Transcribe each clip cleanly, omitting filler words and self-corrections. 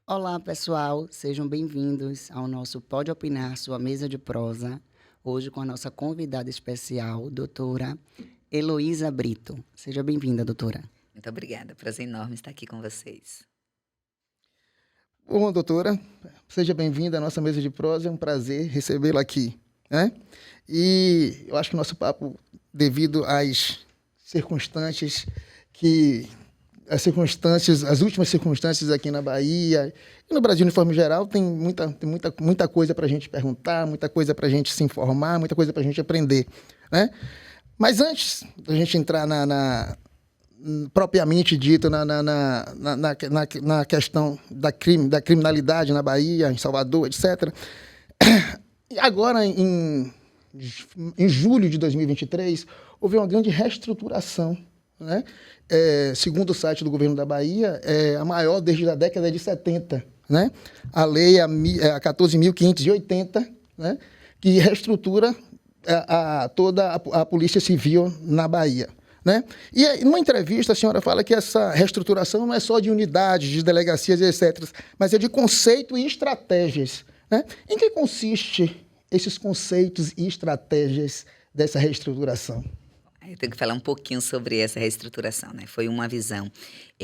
Olá, pessoal, sejam bem-vindos ao nosso Pode Opinar, sua mesa de prosa. Hoje com a nossa convidada especial, doutora Heloísa Brito. Seja bem-vinda, doutora. Muito obrigada, prazer enorme estar aqui com vocês. Bom, doutora, seja bem-vinda à nossa mesa de prosa, é um prazer recebê-la aqui, né? E eu acho que o nosso papo, devido às circunstâncias as últimas circunstâncias aqui na Bahia e no Brasil de forma geral, tem muita coisa para a gente perguntar, muita coisa para a gente se informar, muita coisa para a gente aprender, né? Mas antes da gente entrar propriamente dito na questão da criminalidade na Bahia, em Salvador, etc. E agora, em julho de 2023, houve uma grande reestruturação, né? Segundo o site do governo da Bahia, é a maior desde a década de 70, né? A lei a 14.580, né? Que reestrutura toda a Polícia Civil na Bahia, né? E numa entrevista a senhora fala que essa reestruturação não é só de unidades, de delegacias, etc., mas é de conceito e estratégias, né? Em que consiste esses conceitos e estratégias dessa reestruturação? Eu tenho que falar um pouquinho sobre essa reestruturação, né? Foi uma visão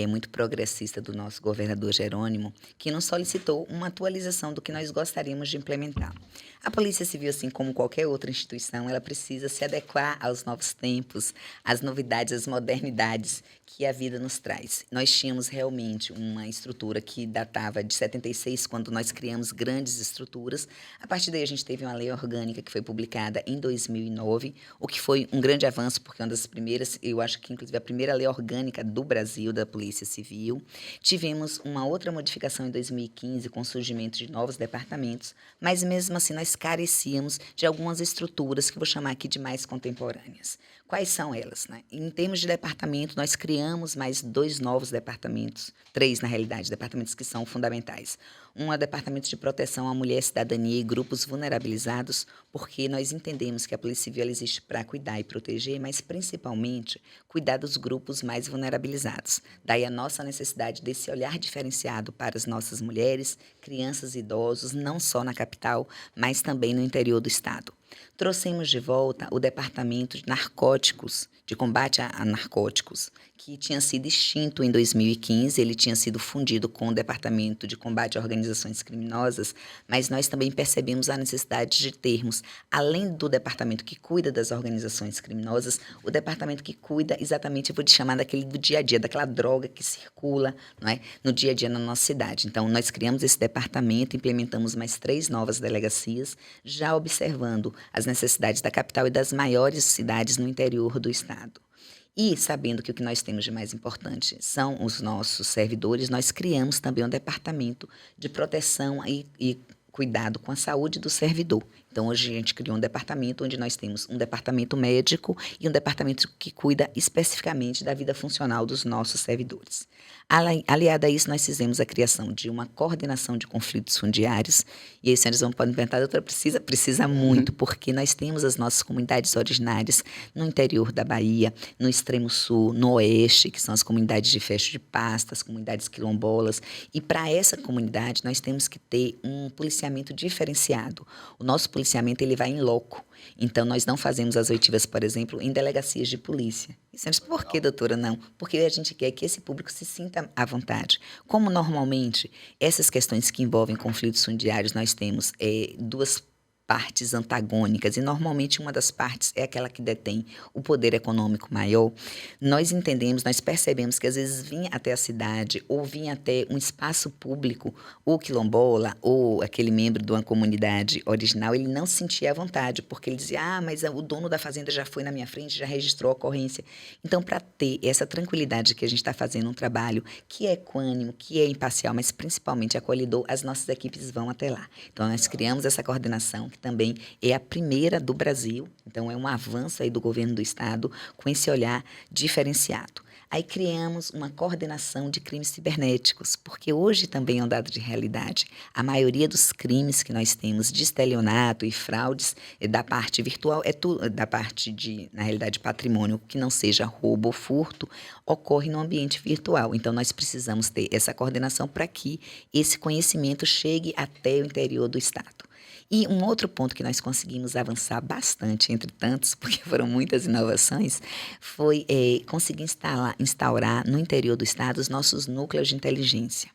muito progressista do nosso governador Jerônimo, que nos solicitou uma atualização do que nós gostaríamos de implementar. A Polícia Civil, assim como qualquer outra instituição, ela precisa se adequar aos novos tempos, às novidades, às modernidades que a vida nos traz. Nós tínhamos realmente uma estrutura que datava de 76, quando nós criamos grandes estruturas. A partir daí a gente teve uma lei orgânica que foi publicada em 2009, o que foi um grande avanço, porque é uma das primeiras, eu acho que inclusive a primeira lei orgânica do Brasil, da Polícia Civil. Tivemos uma outra modificação em 2015, com o surgimento de novos departamentos, mas mesmo assim nós carecíamos de algumas estruturas que eu vou chamar aqui de mais contemporâneas. Quais são elas, né? Em termos de departamento, nós criamos mais 2 novos departamentos, 3 na realidade, departamentos que são fundamentais. Um é o Departamento de Proteção à Mulher, Cidadania e Grupos Vulnerabilizados, porque nós entendemos que a Polícia Civil ela existe para cuidar e proteger, mas principalmente cuidar dos grupos mais vulnerabilizados. Daí a nossa necessidade desse olhar diferenciado para as nossas mulheres, crianças e idosos, não só na capital, mas também no interior do estado. Trouxemos de volta o Departamento de Narcóticos, de Combate a Narcóticos, que tinha sido extinto em 2015, ele tinha sido fundido com o Departamento de Combate a Organizações Criminosas, mas nós também percebemos a necessidade de termos, além do departamento que cuida das organizações criminosas, o departamento que cuida exatamente, eu vou te chamar daquele do dia a dia, daquela droga que circula, não é, no dia a dia na nossa cidade. Então, nós criamos esse departamento, implementamos mais 3 novas delegacias, já observando as necessidades da capital e das maiores cidades no interior do estado. E, sabendo que o que nós temos de mais importante são os nossos servidores, nós criamos também um departamento de proteção e cuidado com a saúde do servidor. Então, hoje a gente criou um departamento onde nós temos um departamento médico e um departamento que cuida especificamente da vida funcional dos nossos servidores. Aliado a isso, nós fizemos a criação de uma coordenação de conflitos fundiários. E aí, senhores podem perguntar, doutora, precisa muito, porque nós temos as nossas comunidades originárias no interior da Bahia, no extremo sul, no oeste, que são as comunidades de Fecho de Pasta, as comunidades quilombolas. E para essa comunidade, nós temos que ter um policiamento diferenciado. O nosso policiamento ele vai em loco. Então, nós não fazemos as oitivas, por exemplo, em delegacias de polícia. E você diz, por que, doutora, não? Porque a gente quer que esse público se sinta à vontade. Como normalmente, essas questões que envolvem conflitos fundiários, nós temos duas partes antagônicas, e normalmente uma das partes é aquela que detém o poder econômico maior. Nós entendemos, nós percebemos que às vezes vinha até a cidade ou vinha até um espaço público, ou quilombola, ou aquele membro de uma comunidade original, ele não se sentia à vontade, porque ele dizia, mas o dono da fazenda já foi na minha frente, já registrou a ocorrência. Então, para ter essa tranquilidade que a gente está fazendo um trabalho que é equânime, que é imparcial, mas principalmente acolhedor, as nossas equipes vão até lá. Então, nós criamos essa coordenação, que também é a primeira do Brasil, então é um avanço aí do governo do estado com esse olhar diferenciado. Aí criamos uma coordenação de crimes cibernéticos, porque hoje também é um dado de realidade. A maioria dos crimes que nós temos de estelionato e fraudes da parte virtual, da parte de, na realidade, patrimônio, que não seja roubo ou furto, ocorre no ambiente virtual. Então, nós precisamos ter essa coordenação para que esse conhecimento chegue até o interior do Estado. E um outro ponto que nós conseguimos avançar bastante, entre tantos, porque foram muitas inovações, foi conseguir instaurar no interior do Estado os nossos núcleos de inteligência.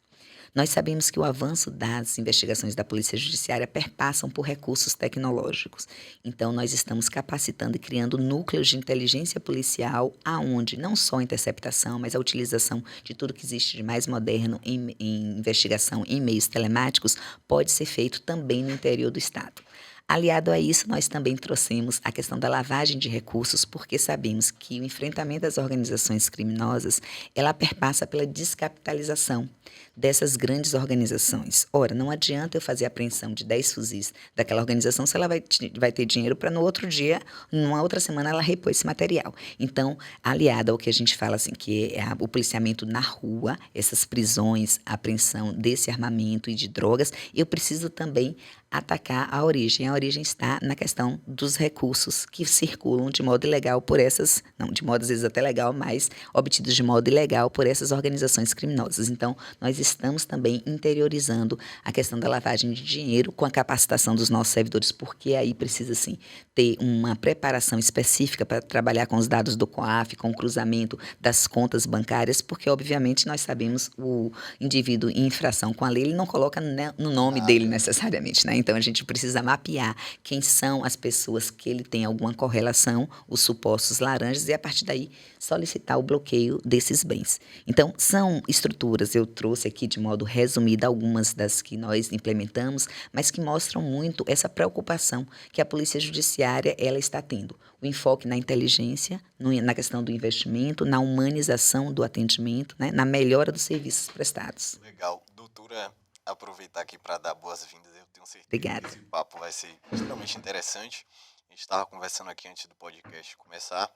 Nós sabemos que o avanço das investigações da Polícia Judiciária perpassam por recursos tecnológicos. Então, nós estamos capacitando e criando núcleos de inteligência policial, aonde não só a interceptação, mas a utilização de tudo que existe de mais moderno em investigação em meios telemáticos pode ser feito também no interior do Estado. Aliado a isso, nós também trouxemos a questão da lavagem de recursos, porque sabemos que o enfrentamento das organizações criminosas, ela perpassa pela descapitalização dessas grandes organizações. Ora, não adianta eu fazer a apreensão de 10 fuzis daquela organização se ela vai ter dinheiro para no outro dia, numa outra semana, ela repor esse material. Então, aliado ao que a gente fala assim, que é o policiamento na rua, essas prisões, a apreensão desse armamento e de drogas, eu preciso também atacar a origem. A origem está na questão dos recursos que circulam de modo ilegal por essas, não de modo às vezes até legal, mas obtidos de modo ilegal por essas organizações criminosas. Então, nós estamos também interiorizando a questão da lavagem de dinheiro com a capacitação dos nossos servidores, porque aí precisa, sim, ter uma preparação específica para trabalhar com os dados do COAF, com o cruzamento das contas bancárias, porque, obviamente, nós sabemos o indivíduo em infração com a lei, ele não coloca no nome dele necessariamente, né? Então, a gente precisa mapear quem são as pessoas que ele tem alguma correlação, os supostos laranjas, e, a partir daí, solicitar o bloqueio desses bens. Então, são estruturas, eu trouxe aqui de modo resumido algumas das que nós implementamos, mas que mostram muito essa preocupação que a Polícia Judiciária ela está tendo. O enfoque na inteligência, na questão do investimento, na humanização do atendimento, né, na melhora dos serviços prestados. Legal. Doutora, aproveitar aqui para dar boas-vindas. Eu tenho certeza Obrigada. que esse papo vai ser extremamente interessante. A gente estava conversando aqui antes do podcast começar,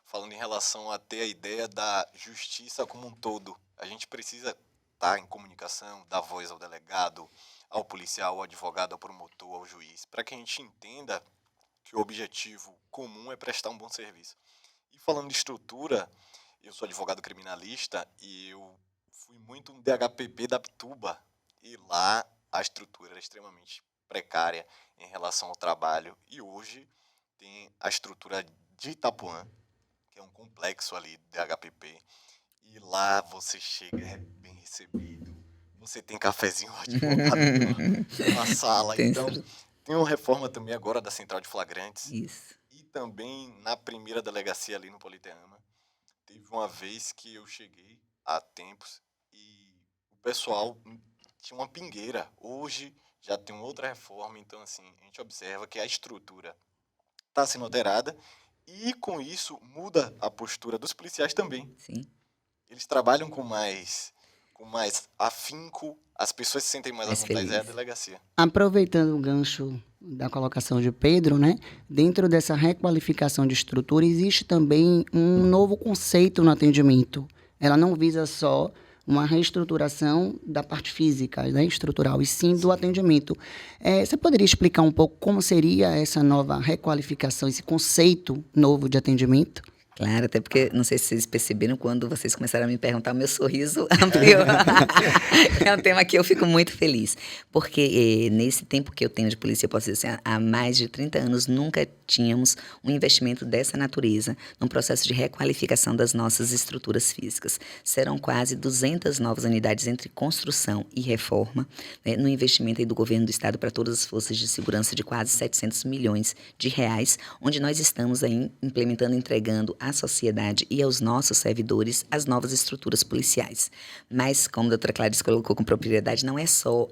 falando em relação a ter a ideia da justiça como um todo. A gente precisa estar em comunicação, dar voz ao delegado, ao policial, ao advogado, ao promotor, ao juiz, para que a gente entenda que o objetivo comum é prestar um bom serviço. E falando de estrutura, eu sou advogado criminalista e eu fui muito no DHPP da Pituba, e lá a estrutura era extremamente precária em relação ao trabalho. E hoje tem a estrutura de Itapuã, que é um complexo ali do DHPP, e lá você chega, é bem recebido, você tem cafezinho advogado na sala. Então, tem uma reforma também agora da Central de Flagrantes. Isso. E também na primeira delegacia ali no Politeama, teve uma vez que eu cheguei há tempos e o pessoal tinha uma pingueira. Hoje já tem outra reforma, então assim, a gente observa que a estrutura está sendo alterada e com isso muda a postura dos policiais também. Sim. Eles trabalham com mais afinco, as pessoas se sentem mais à vontade, é a delegacia. Aproveitando o gancho da colocação de Pedro, né? Dentro dessa requalificação de estrutura, existe também um novo conceito no atendimento. Ela não visa só uma reestruturação da parte física, né, estrutural, e sim do atendimento. Você poderia explicar um pouco como seria essa nova requalificação, esse conceito novo de atendimento? Claro, até porque, não sei se vocês perceberam, quando vocês começaram a me perguntar, o meu sorriso ampliou. É um tema que eu fico muito feliz, porque nesse tempo que eu tenho de polícia, eu posso dizer assim, há mais de 30 anos, nunca tínhamos um investimento dessa natureza num processo de requalificação das nossas estruturas físicas. Serão quase 200 novas unidades entre construção e reforma, né, no investimento aí do governo do estado para todas as forças de segurança de quase 700 milhões de reais, onde nós estamos aí implementando, entregando à sociedade e aos nossos servidores as novas estruturas policiais. Mas, como a doutora Clarice colocou com propriedade, não é só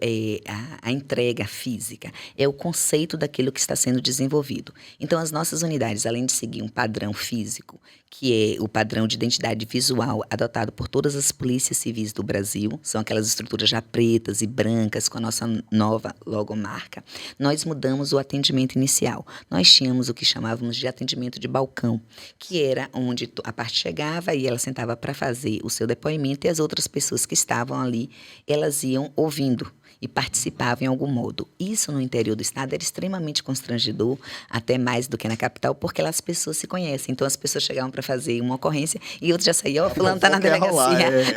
a entrega física, é o conceito daquilo que está sendo desenvolvido. Então, as nossas unidades, além de seguir um padrão físico, que é o padrão de identidade visual adotado por todas as polícias civis do Brasil, são aquelas estruturas já pretas e brancas com a nossa nova logomarca, nós mudamos o atendimento inicial. Nós tínhamos o que chamávamos de atendimento de balcão, que era onde a parte chegava e ela sentava para fazer o seu depoimento e as outras pessoas que estavam ali, elas iam ouvindo e participavam em algum modo. Isso no interior do estado era extremamente constrangedor, até mais do que na capital, porque lá as pessoas se conhecem. Então as pessoas chegavam para fazer uma ocorrência e outros já saíam, fulano está na delegacia,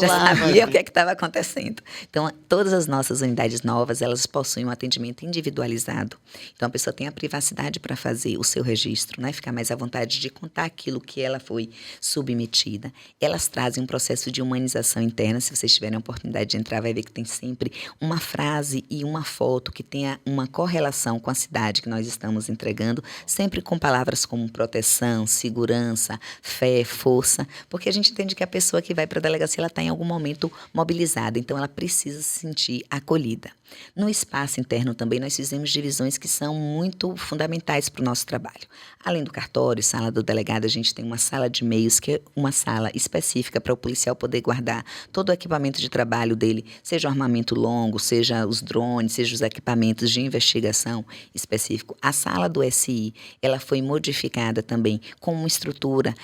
já sabia o que estava acontecendo. Então todas as nossas unidades novas, elas possuem um atendimento individualizado. Então a pessoa tem a privacidade para fazer o seu registro, né? Ficar mais à vontade de contar aquilo que ela foi submetida. Elas trazem um processo de humanização interna. Se vocês tiverem a oportunidade de entrar, vai ver que tem sempre uma frase e uma foto que tenha uma correlação com a cidade que nós estamos entregando, sempre com palavras como proteção, segurança, fé, força, porque a gente entende que a pessoa que vai para a delegacia, ela está em algum momento mobilizada, então ela precisa se sentir acolhida. No espaço interno também nós fizemos divisões que são muito fundamentais para o nosso trabalho. Além do cartório, sala do delegado, a gente tem uma sala de meios, que é uma sala específica para o policial poder guardar todo o equipamento de trabalho dele, seja o armamento longo, seja os drones, seja os equipamentos de investigação específico. A sala do SI, ela foi modificada também com uma estrutura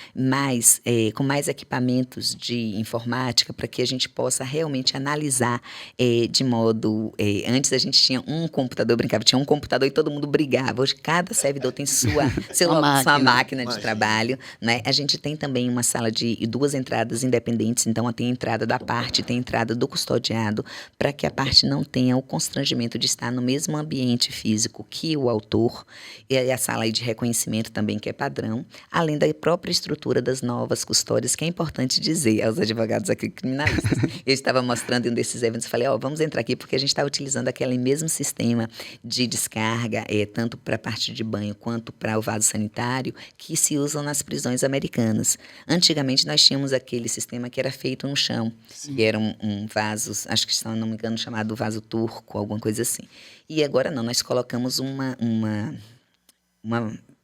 com mais equipamentos de informática para que a gente possa realmente analisar de modo... antes a gente tinha um computador, brincava, tinha um computador e todo mundo brigava. Hoje cada servidor tem sua máquina de trabalho, né? A gente tem também uma sala de 2 entradas independentes, então tem a entrada da parte, tem a entrada do custodiado, para que a parte não tenha o constrangimento de estar no mesmo ambiente físico que o autor, e a sala aí de reconhecimento também, que é padrão, além da própria estrutura das novas custódias, que é importante dizer aos advogados aqui criminalistas. Eu estava mostrando em um desses eventos, falei, vamos entrar aqui porque a gente está utilizando aquele mesmo sistema de descarga, tanto para a parte de banho quanto para o vaso sanitário, que se usam nas prisões americanas. Antigamente nós tínhamos aquele sistema que era feito no chão, que era um vaso, acho que se não me engano chamado vaso turco, alguma coisa assim. E agora não, nós colocamos uma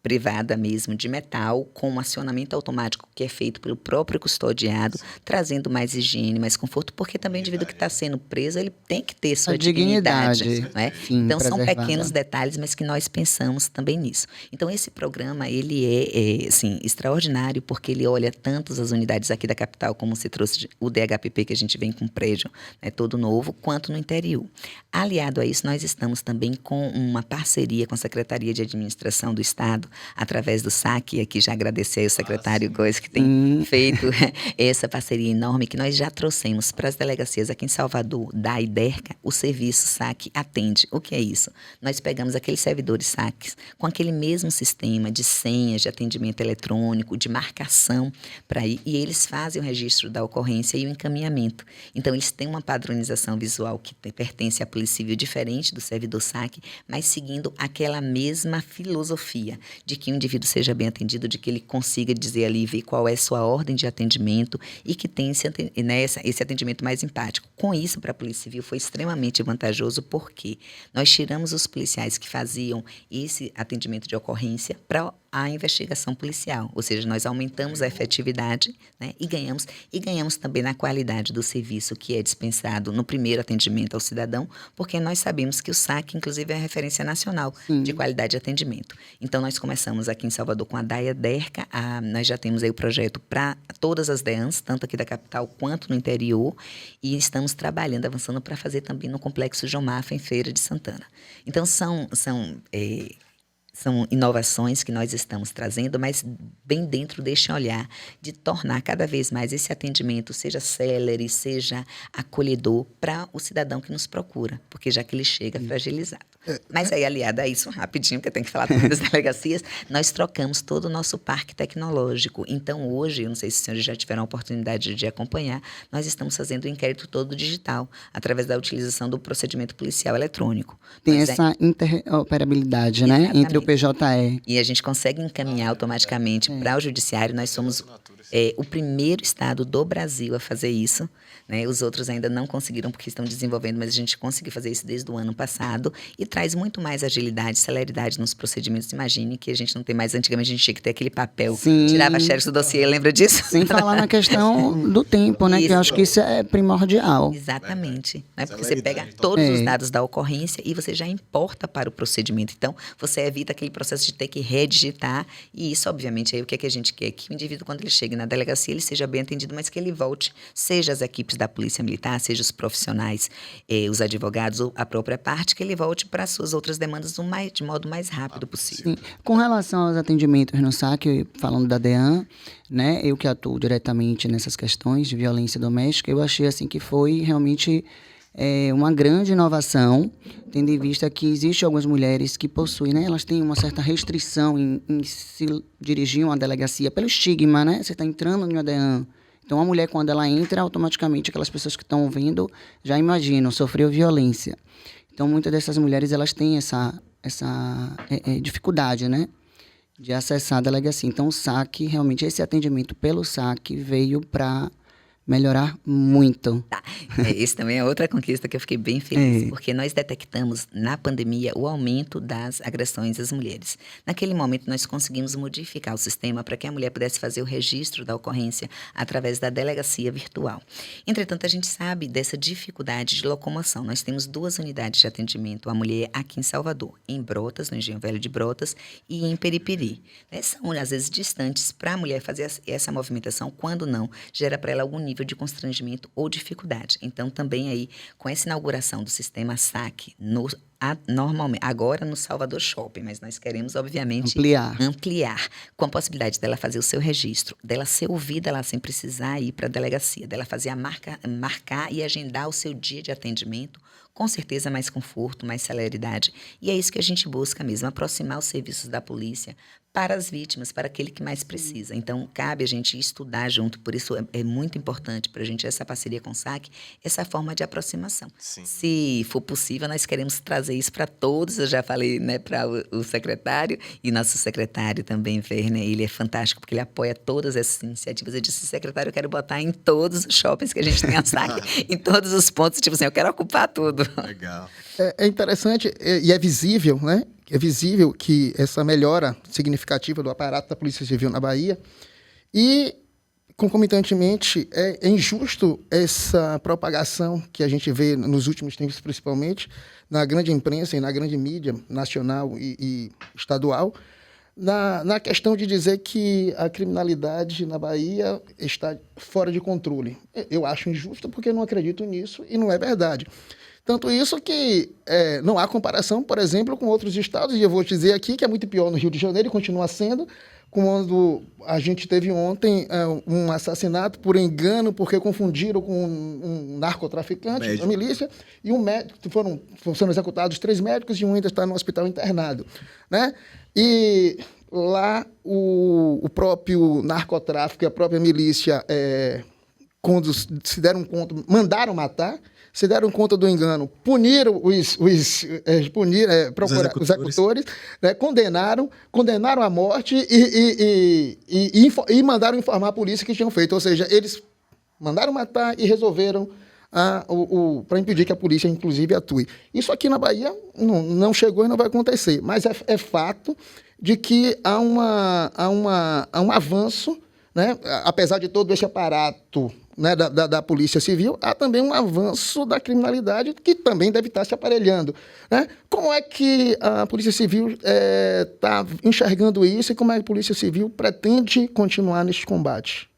privada mesmo, de metal, com um acionamento automático que é feito pelo próprio custodiado, trazendo mais higiene, mais conforto, porque também o indivíduo que está sendo preso, ele tem que ter sua dignidade, não é? Sim, então, são pequenos detalhes, mas que nós pensamos também nisso. Então, esse programa, ele é assim, extraordinário, porque ele olha tanto as unidades aqui da capital, como se trouxe o DHPP, que a gente vem com um prédio, né, todo novo, quanto no interior. Aliado a isso, nós estamos também com uma parceria com a Secretaria de Administração do Estado, através do SAC, e aqui já agradecer ao secretário Góes, que tem feito essa parceria enorme, que nós já trouxemos para as delegacias aqui em Salvador, da IDERCA, o serviço SAC atende. O que é isso? Nós pegamos aqueles servidores SACs com aquele mesmo sistema de senhas, de atendimento eletrônico, de marcação para ir, e eles fazem o registro da ocorrência e o encaminhamento. Então, eles têm uma padronização visual que pertence à Polícia Civil, diferente do servidor SAC, mas seguindo aquela mesma filosofia de que o indivíduo seja bem atendido, de que ele consiga dizer ali, ver qual é a sua ordem de atendimento e que tenha esse atendimento mais empático. Com isso, para a Polícia Civil foi extremamente vantajoso, porque nós tiramos os policiais que faziam esse atendimento de ocorrência para a investigação policial, ou seja, nós aumentamos a efetividade, né, e ganhamos também na qualidade do serviço que é dispensado no primeiro atendimento ao cidadão, porque nós sabemos que o SAC, inclusive, é a referência nacional de qualidade de atendimento. Então, nós começamos aqui em Salvador com a DAIA-DERCA, nós já temos aí o projeto para todas as DEANs, tanto aqui da capital quanto no interior, e estamos trabalhando, avançando para fazer também no Complexo João Mafra, em Feira de Santana. Então, são inovações que nós estamos trazendo, mas bem dentro deste olhar de tornar cada vez mais esse atendimento, seja célere, seja acolhedor para o cidadão que nos procura, porque já que ele chega fragilizado. Mas aí, aliado a isso, rapidinho, que eu tenho que falar também das delegacias, nós trocamos todo o nosso parque tecnológico. Então, hoje, eu não sei se os senhores já tiveram a oportunidade de acompanhar, nós estamos fazendo o inquérito todo digital, através da utilização do procedimento policial eletrônico. Tem essa interoperabilidade, né, entre o CPJE. E a gente consegue encaminhar automaticamente para o judiciário. Nós somos o primeiro estado do Brasil a fazer isso, né? Os outros ainda não conseguiram porque estão desenvolvendo, mas a gente conseguiu fazer isso desde o ano passado e traz muito mais agilidade, celeridade nos procedimentos. Imagine que a gente não tem mais, antigamente a gente tinha que ter aquele papel, Sim. tirava a xerox do dossiê, lembra disso? Sem falar na questão do tempo, né? Que eu acho que isso é primordial. Exatamente. Né? Porque você Celeridade pega total. todos os dados da ocorrência e você já importa para o procedimento. Então, você evita aquele processo de ter que redigitar. E isso, obviamente, aí o que, é que a gente quer? Que o indivíduo, quando ele chegue na delegacia, ele seja bem atendido, mas que ele volte, seja as equipes da Polícia Militar, seja os profissionais, os advogados ou a própria parte, que ele volte para as suas outras demandas de modo mais rápido possível. Sim. Com relação aos atendimentos no SAC, falando da DEAN, né, eu que atuo diretamente nessas questões de violência doméstica, eu achei assim que foi realmente uma grande inovação, tendo em vista que existem algumas mulheres que possuem, né, elas têm uma certa restrição em se dirigir a uma delegacia pelo estigma, né? Você está entrando em uma DEAN. Então, a mulher, quando ela entra, automaticamente aquelas pessoas que estão ouvindo já imaginam, sofreu violência. Então, muitas dessas mulheres, elas têm essa dificuldade, né, de acessar a delegacia. Então, o SAC, realmente, esse atendimento pelo SAC veio para melhorar muito. Tá. Esse também é outra conquista que eu fiquei bem feliz, porque nós detectamos na pandemia o aumento das agressões às mulheres. Naquele momento, nós conseguimos modificar o sistema para que a mulher pudesse fazer o registro da ocorrência através da delegacia virtual. Entretanto, a gente sabe dessa dificuldade de locomoção. Nós temos 2 unidades de atendimento à mulher aqui em Salvador, em Brotas, no Engenho Velho de Brotas, e em Periperi. São, às vezes, distantes para a mulher fazer essa movimentação, quando não, gera para ela algum nível de constrangimento ou dificuldade. Então, também aí, com essa inauguração do sistema SAC, normalmente, agora no Salvador Shopping, mas nós queremos, obviamente, ampliar com a possibilidade dela fazer o seu registro, dela ser ouvida lá sem precisar ir para a delegacia, dela fazer marcar e agendar o seu dia de atendimento, com certeza mais conforto, mais celeridade. E é isso que a gente busca mesmo, aproximar os serviços da polícia para as vítimas, para aquele que mais precisa. Então, cabe a gente estudar junto, por isso é muito importante para a gente essa parceria com o SAC, essa forma de aproximação. Sim. Se for possível, nós queremos trazer isso para todos, eu já falei, né, para o secretário, e nosso secretário também, Werner, ele é fantástico, porque ele apoia todas essas iniciativas. Eu disse, secretário, eu quero botar em todos os shoppings que a gente tem a SAC, em todos os pontos, tipo assim, eu quero ocupar tudo. Legal. É interessante e é visível, né? É visível que essa melhora significativa do aparato da Polícia Civil na Bahia e, concomitantemente, é injusto essa propagação que a gente vê nos últimos tempos, principalmente, na grande imprensa e na grande mídia nacional e estadual, na questão de dizer que a criminalidade na Bahia está fora de controle. Eu acho injusto porque eu não acredito nisso e não é verdade. Tanto isso que não há comparação, por exemplo, com outros estados, e eu vou dizer aqui que é muito pior no Rio de Janeiro e continua sendo, quando a gente teve ontem um assassinato por engano, porque confundiram com um narcotraficante, uma milícia, e um médico, foram sendo executados 3 médicos e um ainda está no hospital internado, né? E lá o próprio narcotráfico e a própria milícia, quando se deram conta, mandaram matar, se deram conta do engano, puniram os executores, né, condenaram a morte e mandaram informar a polícia que tinham feito. Ou seja, eles mandaram matar e resolveram para impedir que a polícia, inclusive, atue. Isso aqui na Bahia não chegou e não vai acontecer, mas é fato de que há um avanço, né, apesar de todo esse aparato, né, da Polícia Civil, há também um avanço da criminalidade que também deve estar se aparelhando, né? Como é que a Polícia Civil está enxergando isso e como é que a Polícia Civil pretende continuar neste combate?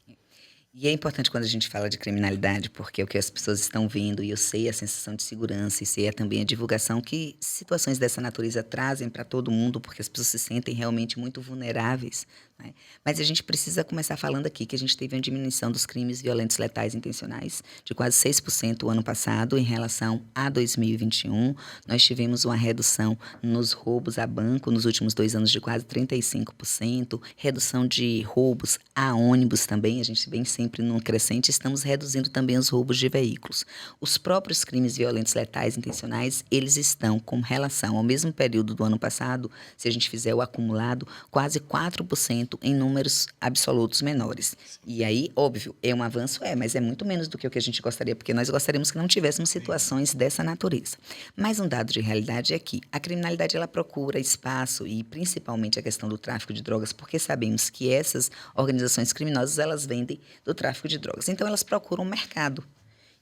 E é importante quando a gente fala de criminalidade, porque é o que as pessoas estão vendo, e eu sei a sensação de segurança, e sei também a divulgação que situações dessa natureza trazem para todo mundo, porque as pessoas se sentem realmente muito vulneráveis, né? Mas a gente precisa começar falando aqui que a gente teve uma diminuição dos crimes violentos letais intencionais de quase 6% o ano passado em relação a 2021. Nós tivemos uma redução nos roubos a banco nos últimos 2 anos de quase 35%, redução de roubos a ônibus também, a gente vem sendo sempre num crescente, estamos reduzindo também os roubos de veículos. Os próprios crimes violentos letais intencionais, eles estão com relação ao mesmo período do ano passado, se a gente fizer o acumulado, quase 4% em números absolutos menores. E aí, óbvio, é um avanço, mas é muito menos do que o que a gente gostaria, porque nós gostaríamos que não tivéssemos situações dessa natureza. Mas um dado de realidade é que a criminalidade ela procura espaço e principalmente a questão do tráfico de drogas, porque sabemos que essas organizações criminosas elas vendem do tráfico de drogas. Então elas procuram um mercado.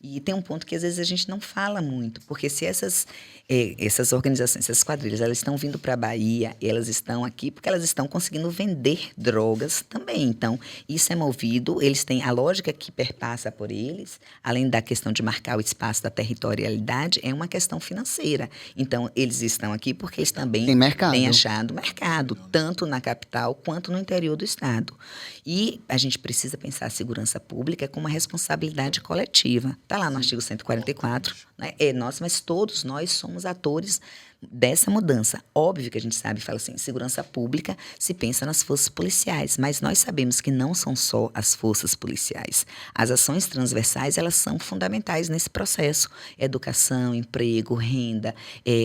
E tem um ponto que às vezes a gente não fala muito, porque se essas organizações, essas quadrilhas, elas estão vindo para a Bahia, elas estão aqui porque elas estão conseguindo vender drogas também. Então, isso é movido, eles têm a lógica que perpassa por eles, além da questão de marcar o espaço da territorialidade, é uma questão financeira. Então, eles estão aqui porque eles também têm achado mercado, tanto na capital quanto no interior do estado. E a gente precisa pensar a segurança pública como uma responsabilidade coletiva. Está lá no artigo 144, né? Mas todos nós somos atores dessa mudança. Óbvio que a gente sabe, fala assim, segurança pública se pensa nas forças policiais, mas nós sabemos que não são só as forças policiais. As ações transversais, elas são fundamentais nesse processo. Educação, emprego, renda,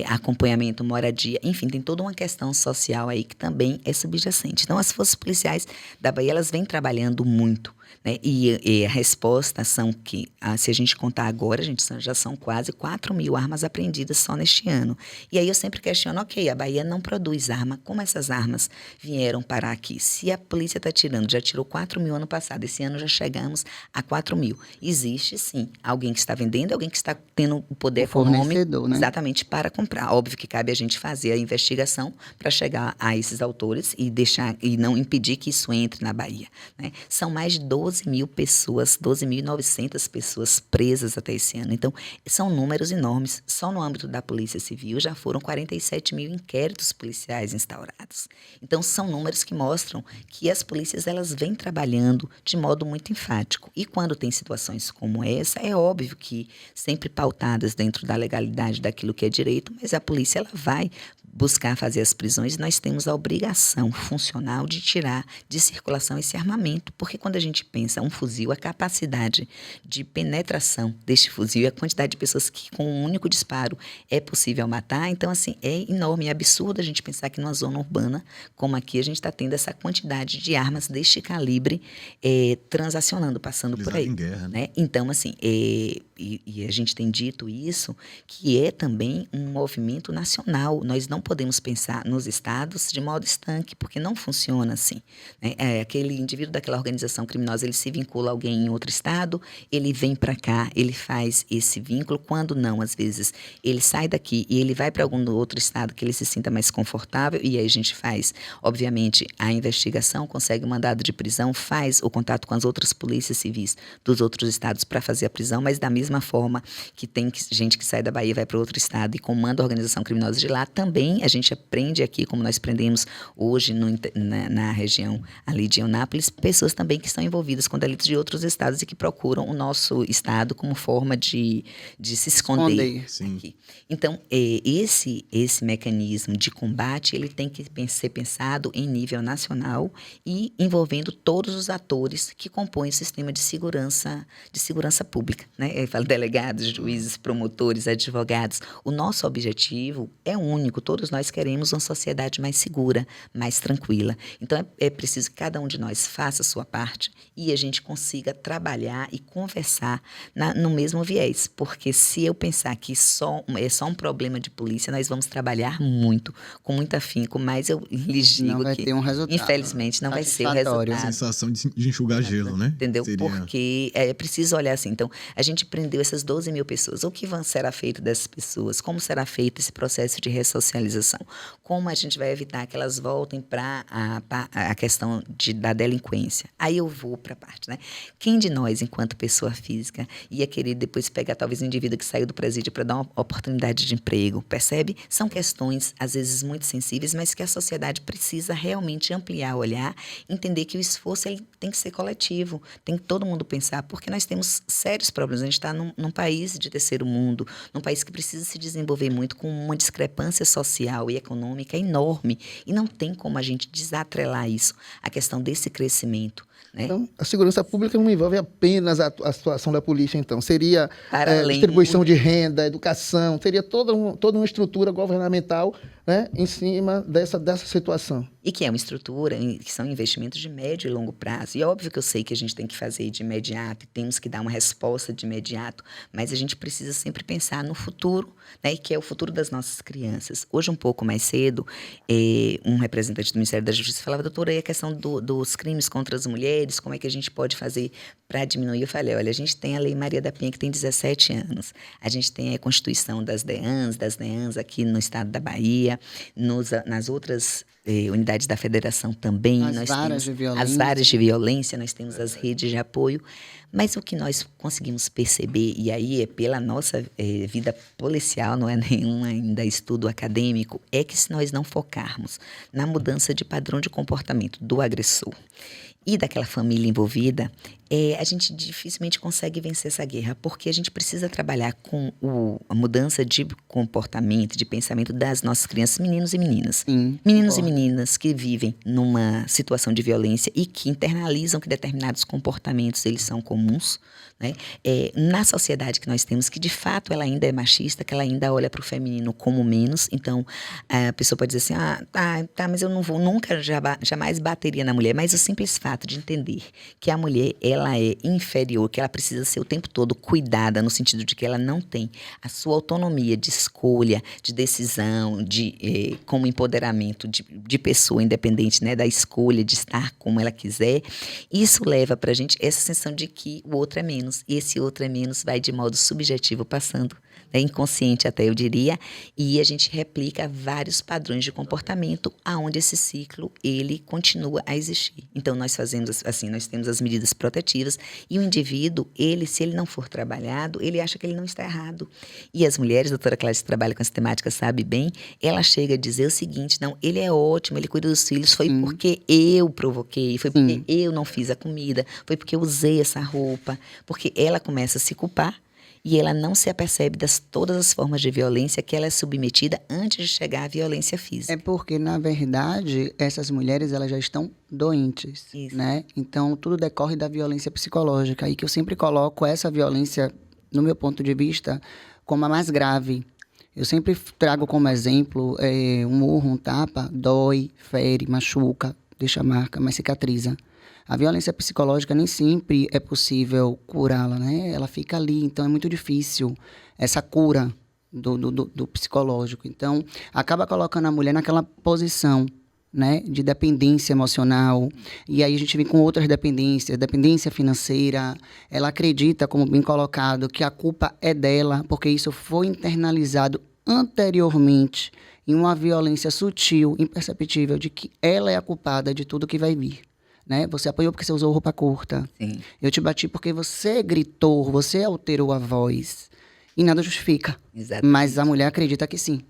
acompanhamento, moradia, enfim, tem toda uma questão social aí que também é subjacente. Então, as forças policiais da Bahia, elas vêm trabalhando muito, né? E a resposta são que, se a gente contar agora, já são quase 4.000 armas apreendidas só neste ano. E aí eu sempre questiono, ok, a Bahia não produz arma, como essas armas vieram parar aqui? Se a polícia está tirando, já tirou 4.000 ano passado, esse ano já chegamos a 4.000. Existe, sim, alguém que está vendendo, alguém que está tendo o poder econômico, né? Exatamente, para comprar. Óbvio que cabe a gente fazer a investigação para chegar a esses autores e não impedir que isso entre na Bahia, né? São mais de 12.000 pessoas, 12.900 pessoas presas até esse ano. Então, são números enormes. Só no âmbito da Polícia Civil já foram 47.000 inquéritos policiais instaurados. Então, são números que mostram que as polícias elas vêm trabalhando de modo muito enfático. E quando tem situações como essa, é óbvio que sempre pautadas dentro da legalidade daquilo que é direito, mas a polícia ela vai buscar fazer as prisões, nós temos a obrigação funcional de tirar de circulação esse armamento, porque quando a gente pensa um fuzil, a capacidade de penetração deste fuzil e a quantidade de pessoas que com um único disparo é possível matar, então assim, é enorme, é absurdo a gente pensar que numa zona urbana como aqui a gente está tendo essa quantidade de armas deste calibre transacionando, passando por aí. Em guerra, né? Então assim, e a gente tem dito isso, que é também um movimento nacional, nós não podemos pensar nos estados de modo estanque, porque não funciona assim, né? Aquele indivíduo daquela organização criminosa, ele se vincula a alguém em outro estado, ele vem para cá, ele faz esse vínculo, quando não, às vezes, ele sai daqui e ele vai para algum outro estado que ele se sinta mais confortável, e aí a gente faz, obviamente, a investigação, consegue o mandado de prisão, faz o contato com as outras polícias civis dos outros estados para fazer a prisão, mas da mesma forma que tem gente que sai da Bahia e vai para outro estado e comanda a organização criminosa de lá, também a gente prende aqui, como nós prendemos hoje na região ali de Eunápolis, pessoas também que estão envolvidas com delitos de outros estados e que procuram o nosso estado como forma de se esconder aqui. Então, esse mecanismo de combate, ele tem que ser pensado em nível nacional e envolvendo todos os atores que compõem o sistema de segurança pública, né? Eu falo delegados, juízes, promotores, advogados. O nosso objetivo é único, todos nós queremos uma sociedade mais segura, mais tranquila. Então, é preciso que cada um de nós faça a sua parte e a gente consiga trabalhar e conversar no mesmo viés. Porque se eu pensar que é só um problema de polícia, nós vamos trabalhar muito, com muito afinco, mas eu lhes digo não vai que, ter um resultado, infelizmente, não vai ser o resultado. A sensação de enxugar gelo, né? Entendeu? Porque é preciso olhar assim. Então, a gente prendeu essas 12.000 pessoas. O que será feito dessas pessoas? Como será feito esse processo de ressocialização? Como a gente vai evitar que elas voltem para a questão da delinquência? Aí eu vou para a parte, né? Quem de nós, enquanto pessoa física, ia querer depois pegar talvez um indivíduo que saiu do presídio para dar uma oportunidade de emprego? Percebe? São questões, às vezes, muito sensíveis, mas que a sociedade precisa realmente ampliar o olhar, entender que o esforço ele tem que ser coletivo, tem que todo mundo pensar, porque nós temos sérios problemas. A gente está num país de terceiro mundo, num país que precisa se desenvolver muito, com uma discrepância social e econômica enorme, e não tem como a gente desatrelar isso, a questão desse crescimento, né? Então, a segurança pública não envolve apenas a situação da polícia, então. Seria Para além- distribuição de renda, educação, teria toda uma estrutura governamental, né, em cima dessa situação. E que é uma estrutura, que são investimentos de médio e longo prazo. E é óbvio que eu sei que a gente tem que fazer de imediato, e temos que dar uma resposta de imediato, mas a gente precisa sempre pensar no futuro, né, que é o futuro das nossas crianças. Hoje, um pouco mais cedo, um representante do Ministério da Justiça falava, doutora, e a questão dos crimes contra as mulheres, como é que a gente pode fazer para diminuir? Eu falei, olha, a gente tem a Lei Maria da Penha, que tem 17 anos. A gente tem a Constituição das DEANs aqui no estado da Bahia, nas outras unidades da federação também. As varas de violência. As varas de violência, nós temos as redes de apoio. Mas o que nós conseguimos perceber, e aí é pela nossa vida policial, não é nenhum ainda estudo acadêmico, é que se nós não focarmos na mudança de padrão de comportamento do agressor e daquela família envolvida, a gente dificilmente consegue vencer essa guerra, porque a gente precisa trabalhar com a mudança de comportamento, de pensamento das nossas crianças, meninos e meninas. Sim, Meninos concordo. e meninas que vivem numa situação de violência e que internalizam que determinados comportamentos eles são comuns, né? Na sociedade que nós temos, que de fato ela ainda é machista, que ela ainda olha para o feminino como menos. Então, a pessoa pode dizer assim, tá, mas eu não vou, nunca, jamais bateria na mulher. Mas o simples fato de entender que a mulher, ela é inferior, que ela precisa ser o tempo todo cuidada, no sentido de que ela não tem a sua autonomia de escolha, de decisão, como empoderamento de pessoa independente, né, da escolha de estar como ela quiser, isso leva pra gente essa sensação de que o outro é menos. E esse outro é menos vai de modo subjetivo passando, né, inconsciente até eu diria, e a gente replica vários padrões de comportamento aonde esse ciclo ele continua a existir. Então nós fazemos assim, nós temos as medidas protetivas e o indivíduo, se ele não for trabalhado, ele acha que ele não está errado. E as mulheres, a doutora Cláudia que trabalha com essa temática sabe bem, ela chega a dizer o seguinte, não, ele é ótimo, ele cuida dos filhos, foi porque eu provoquei, foi porque eu não fiz a comida, foi porque eu usei essa roupa, porque ela começa a se culpar e ela não se apercebe das todas as formas de violência que ela é submetida antes de chegar à violência física. É porque, na verdade, essas mulheres elas já estão doentes, Isso. né? Então, tudo decorre da violência psicológica. E que eu sempre coloco essa violência, no meu ponto de vista, como a mais grave. Eu sempre trago como exemplo um murro, um tapa, dói, fere, machuca, deixa marca, mas cicatriza. A violência psicológica nem sempre é possível curá-la, né? Ela fica ali, então é muito difícil essa cura do psicológico. Então, acaba colocando a mulher naquela posição, né, de dependência emocional. E aí a gente vem com outras dependências, dependência financeira. Ela acredita, como bem colocado, que a culpa é dela, porque isso foi internalizado anteriormente em uma violência sutil, imperceptível, de que ela é a culpada de tudo que vai vir. Né? Você apanhou porque você usou roupa curta. Sim. Eu te bati porque você gritou, você alterou a voz. E nada justifica. Exatamente. Mas a mulher acredita que sim.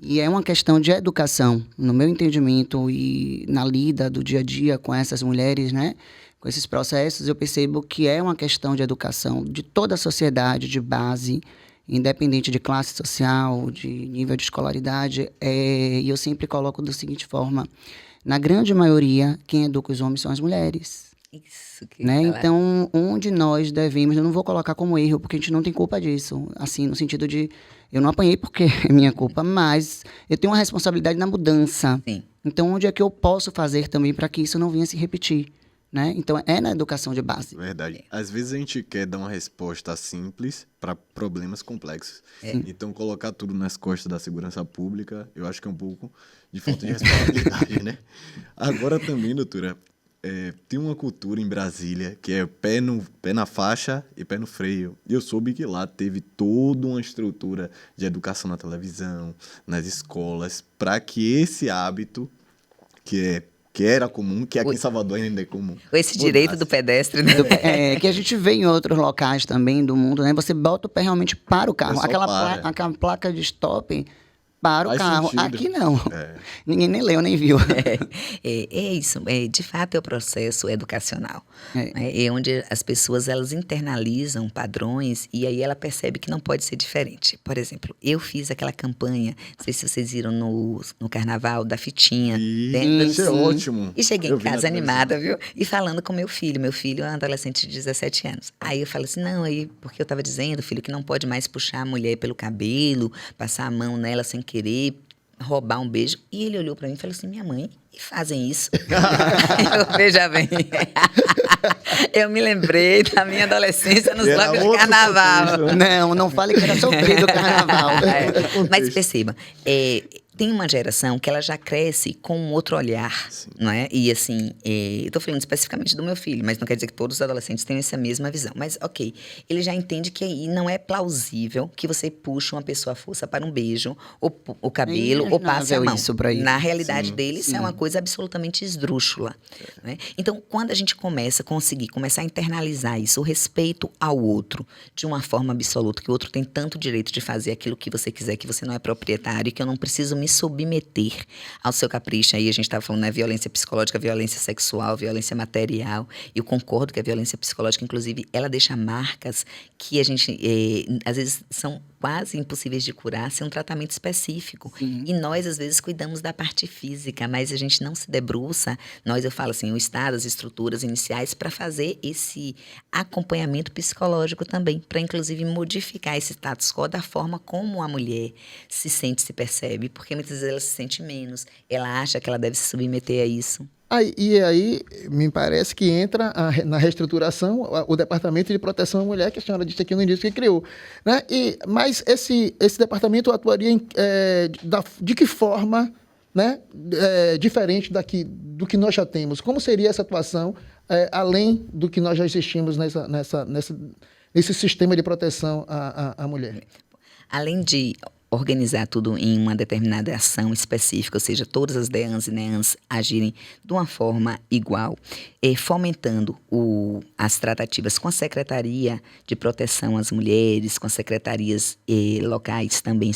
E é uma questão de educação, no meu entendimento e na lida do dia a dia com essas mulheres, né? Com esses processos, eu percebo que é uma questão de educação de toda a sociedade, de base, independente de classe social, de nível de escolaridade. E eu sempre coloco da seguinte forma: na grande maioria, quem educa os homens são as mulheres. Isso que Né? eu ia falar. Então, onde nós devemos, eu não vou colocar como erro, porque a gente não tem culpa disso. Assim, no sentido de, eu não apanhei porque é minha culpa, mas eu tenho uma responsabilidade na mudança. Sim. Então, onde é que eu posso fazer também para que isso não venha se repetir? Né? Então, é na educação de base. Verdade. Às vezes a gente quer dar uma resposta simples para problemas complexos. Então, colocar tudo nas costas da segurança pública, eu acho que é um pouco de falta de responsabilidade, né? Agora também, doutora, tem uma cultura em Brasília que é pé na faixa e pé no freio. E eu soube que lá teve toda uma estrutura de educação na televisão, nas escolas, para que esse hábito, que era comum, que aqui em Salvador ainda é comum. Esse direito do pedestre, né? Que a gente vê em outros locais também do mundo, né? Você bota o pé realmente para o carro. O pessoal Aquela placa de stop, para o Faz carro. sentido. Aqui não. É. Ninguém nem leu, nem viu. É isso, de fato é o processo educacional. É. É onde as pessoas elas internalizam padrões e aí ela percebe que não pode ser diferente. Por exemplo, eu fiz aquela campanha, não sei se vocês viram no carnaval, da fitinha. Lembra? Isso é ótimo. E cheguei Eu em vi na casa televisão. animada, viu? E falando com meu filho. Meu filho é um adolescente de 17 anos. Aí eu falei assim, não, aí, porque eu estava dizendo, filho, que não pode mais puxar a mulher pelo cabelo, passar a mão nela sem querer, roubar um beijo. E ele olhou para mim e falou assim, minha mãe, e fazem isso? Veja bem. Eu me lembrei da minha adolescência nos Era blocos de outro carnaval. contexto, né? Não fale que era sofrido o carnaval. Mas perceba, tem uma geração que ela já cresce com um outro olhar, não é? E assim, eu estou falando especificamente do meu filho, mas não quer dizer que todos os adolescentes tenham essa mesma visão. Mas, ok, ele já entende que aí não é plausível que você puxe uma pessoa à força para um beijo, ou o cabelo, ou passe a inimaginável mão. isso pra ele. Na realidade dele, isso é uma coisa absolutamente esdrúxula. Né? Então, quando a gente começar a internalizar isso, o respeito ao outro, de uma forma absoluta, que o outro tem tanto direito de fazer aquilo que você quiser, que você não é proprietário, que eu não preciso me submeter ao seu capricho. Aí a gente estava falando, né, violência psicológica, violência sexual, violência material. E eu concordo que a violência psicológica, inclusive, ela deixa marcas que a gente, às vezes, são quase impossíveis de curar sem um tratamento específico. Sim. E nós, às vezes, cuidamos da parte física, mas a gente não se debruça, eu falo assim, o Estado, as estruturas iniciais, para fazer esse acompanhamento psicológico também, para, inclusive, modificar esse status quo da forma como a mulher se sente, se percebe, porque muitas vezes ela se sente menos, ela acha que ela deve se submeter a isso. Aí, me parece que entra na reestruturação o Departamento de Proteção à Mulher, que a senhora disse aqui no início que criou. Né? Mas esse departamento atuaria de que forma, né? Diferente do que nós já temos? Como seria essa atuação, além do que nós já existimos nesse sistema de proteção à mulher? Além de organizar tudo em uma determinada ação específica, ou seja, todas as DEANs e NEANs agirem de uma forma igual, fomentando as tratativas com a Secretaria de Proteção às Mulheres, com as secretarias locais, também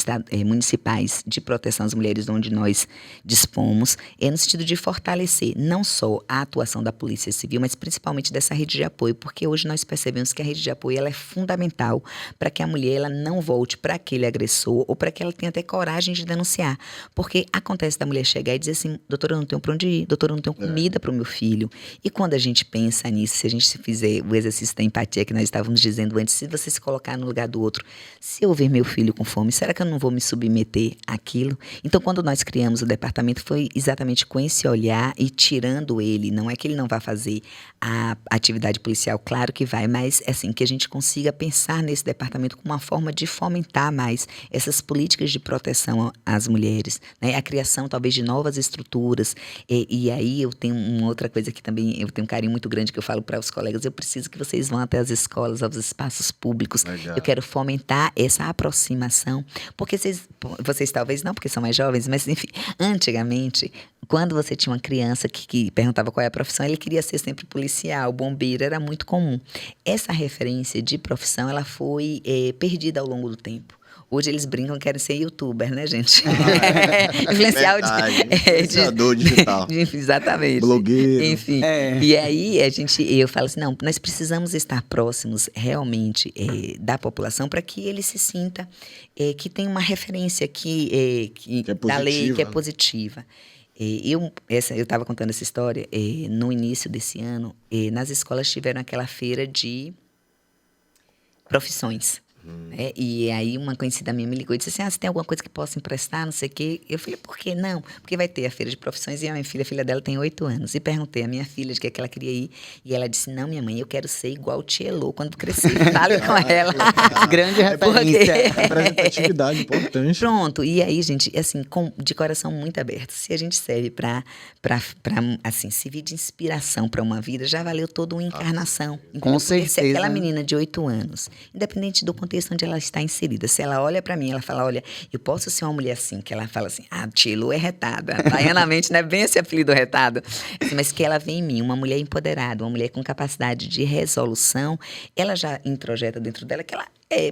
municipais de proteção às mulheres, onde nós dispomos, no sentido de fortalecer não só a atuação da Polícia Civil, mas principalmente dessa rede de apoio, porque hoje nós percebemos que a rede de apoio ela é fundamental para que a mulher ela não volte para aquele agressor ou para que ela tenha até coragem de denunciar. Porque acontece da mulher chegar e dizer assim, doutora, eu não tenho para onde ir, doutora, eu não tenho comida para o meu filho. E quando a gente pensa nisso, se a gente fizer o exercício da empatia que nós estávamos dizendo antes, se você se colocar no lugar do outro, se eu ver meu filho com fome, será que eu não vou me submeter àquilo? Então, quando nós criamos o departamento, foi exatamente com esse olhar e tirando ele, não é que ele não vá fazer a atividade policial, claro que vai, mas assim, que a gente consiga pensar nesse departamento como uma forma de fomentar mais essas políticas de proteção às mulheres, né? A criação talvez de novas estruturas, e aí eu tenho uma outra coisa que também eu tenho um carinho muito grande que eu falo para os colegas, eu preciso que vocês vão até as escolas, aos espaços públicos. Legal. Eu quero fomentar essa aproximação, porque vocês talvez não, porque são mais jovens, mas enfim, antigamente, quando você tinha uma criança que perguntava qual é a profissão, ele queria ser sempre policial, bombeiro, era muito comum. Essa referência de profissão, ela foi perdida ao longo do tempo. Hoje eles brincam que querem ser youtuber, né, gente? Influenciar influenciador digital. Exatamente. Blogueiro. Enfim. E aí eu falo assim, não, nós precisamos estar próximos realmente da população para que ele se sinta que tem uma referência que é da lei que é positiva, né? positiva. Eu estava contando essa história no início desse ano, nas escolas tiveram aquela feira de profissões. E aí uma conhecida minha me ligou e disse assim, você tem alguma coisa que possa emprestar, não sei o quê? Eu falei, por que não? Porque vai ter a feira de profissões e a filha dela tem 8 anos. E perguntei à minha filha de que ela queria ir e ela disse, não, minha mãe, eu quero ser igual Tielô quando crescer. Fale com ela. Grande referência. Representatividade importante. Pronto, e aí, gente, assim, de coração muito aberto, se a gente serve para assim, servir de inspiração para uma vida, já valeu toda uma encarnação. Com Se aquela certeza. menina de 8 anos, independente do contexto onde ela está inserida, se ela olha para mim, ela fala, olha, eu posso ser uma mulher assim, que ela fala assim, Tilo é retada. Taianamente, não é bem esse apelido retado, mas que ela vê em mim, uma mulher empoderada, uma mulher com capacidade de resolução, ela já introjeta dentro dela que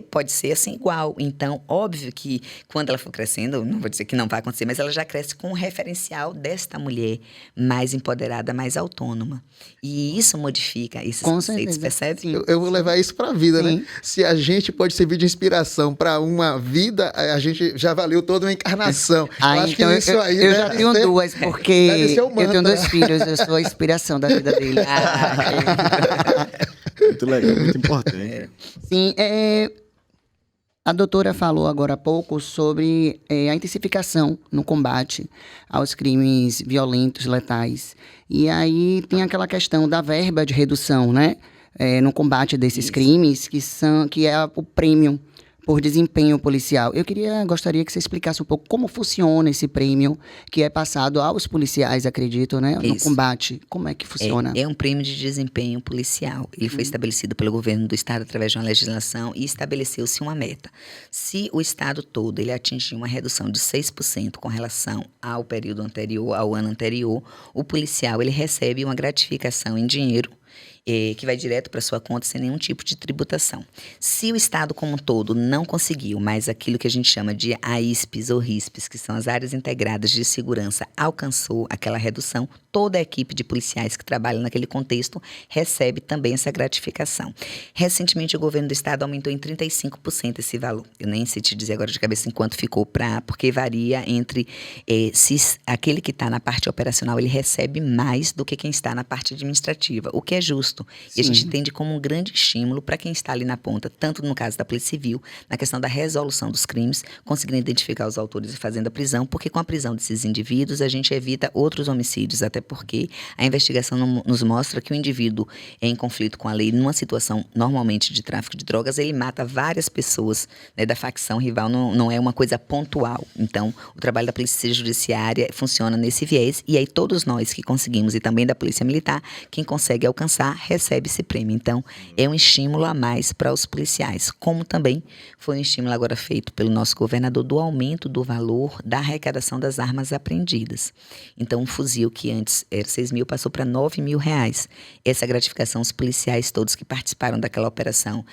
Pode ser assim igual. Então, óbvio que quando ela for crescendo, não vou dizer que não vai acontecer, mas ela já cresce com o referencial desta mulher mais empoderada, mais autônoma. E isso modifica esses Com conceitos, certeza. percebe? Sim. Eu vou levar isso para a vida, Sim. né? Se a gente pode servir de inspiração para uma vida, a gente já valeu toda uma encarnação. Ah, eu acho então que isso aí eu deve já tenho ser- duas, deve porque ser o eu tenho mantra. 2 filhos, eu sou a inspiração da vida deles. Muito legal, muito importante. Sim, a doutora falou agora há pouco sobre a intensificação no combate aos crimes violentos, letais. E aí tem aquela questão da verba de redução, né? No combate desses crimes, que é o prêmio por desempenho policial. Gostaria que você explicasse um pouco como funciona esse prêmio que é passado aos policiais, acredito, né? No Isso. combate. Como é que funciona? É um prêmio de desempenho policial. Ele foi estabelecido pelo governo do estado através de uma legislação e estabeleceu-se uma meta. Se o estado todo ele atingir uma redução de 6% com relação ao período anterior, ao ano anterior, o policial ele recebe uma gratificação em dinheiro que vai direto para sua conta sem nenhum tipo de tributação. Se o estado como um todo não conseguiu, mas aquilo que a gente chama de AISPs ou RISPs, que são as áreas integradas de segurança, alcançou aquela redução, toda a equipe de policiais que trabalha naquele contexto recebe também essa gratificação. Recentemente, o governo do estado aumentou em 35% esse valor. Eu nem sei te dizer agora de cabeça em quanto ficou, porque varia entre se aquele que está na parte operacional ele recebe mais do que quem está na parte administrativa, o que é justo. E a gente entende como um grande estímulo para quem está ali na ponta, tanto no caso da Polícia Civil, na questão da resolução dos crimes, conseguindo identificar os autores e fazendo a prisão, porque com a prisão desses indivíduos a gente evita outros homicídios, até porque a investigação nos mostra que o indivíduo em conflito com a lei, numa situação normalmente de tráfico de drogas, ele mata várias pessoas, né, da facção rival, não é uma coisa pontual. Então, o trabalho da Polícia Judiciária funciona nesse viés, e aí todos nós que conseguimos, e também da Polícia Militar, quem consegue alcançar, recebe esse prêmio. Então, é um estímulo a mais para os policiais, como também foi um estímulo agora feito pelo nosso governador do aumento do valor da arrecadação das armas apreendidas. Então, um fuzil que antes era 6 mil passou para 9 mil reais. Essa gratificação, os policiais todos que participaram daquela operação,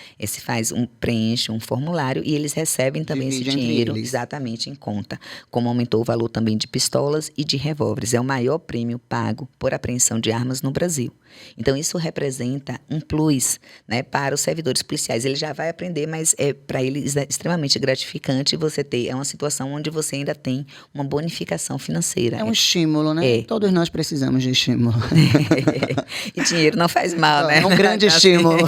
preenche um formulário e eles recebem também esse Divide entre dinheiro eles. exatamente em conta. Como aumentou o valor também de pistolas e de revólveres. É o maior prêmio pago por apreensão de armas no Brasil. Então, isso representa um plus, né, para os servidores policiais. Ele já vai aprender, mas para eles é extremamente gratificante você ter uma situação onde você ainda tem uma bonificação financeira. É um estímulo, né? É. Todos nós precisamos de estímulo. E dinheiro não faz mal, né? É um grande Assim, estímulo.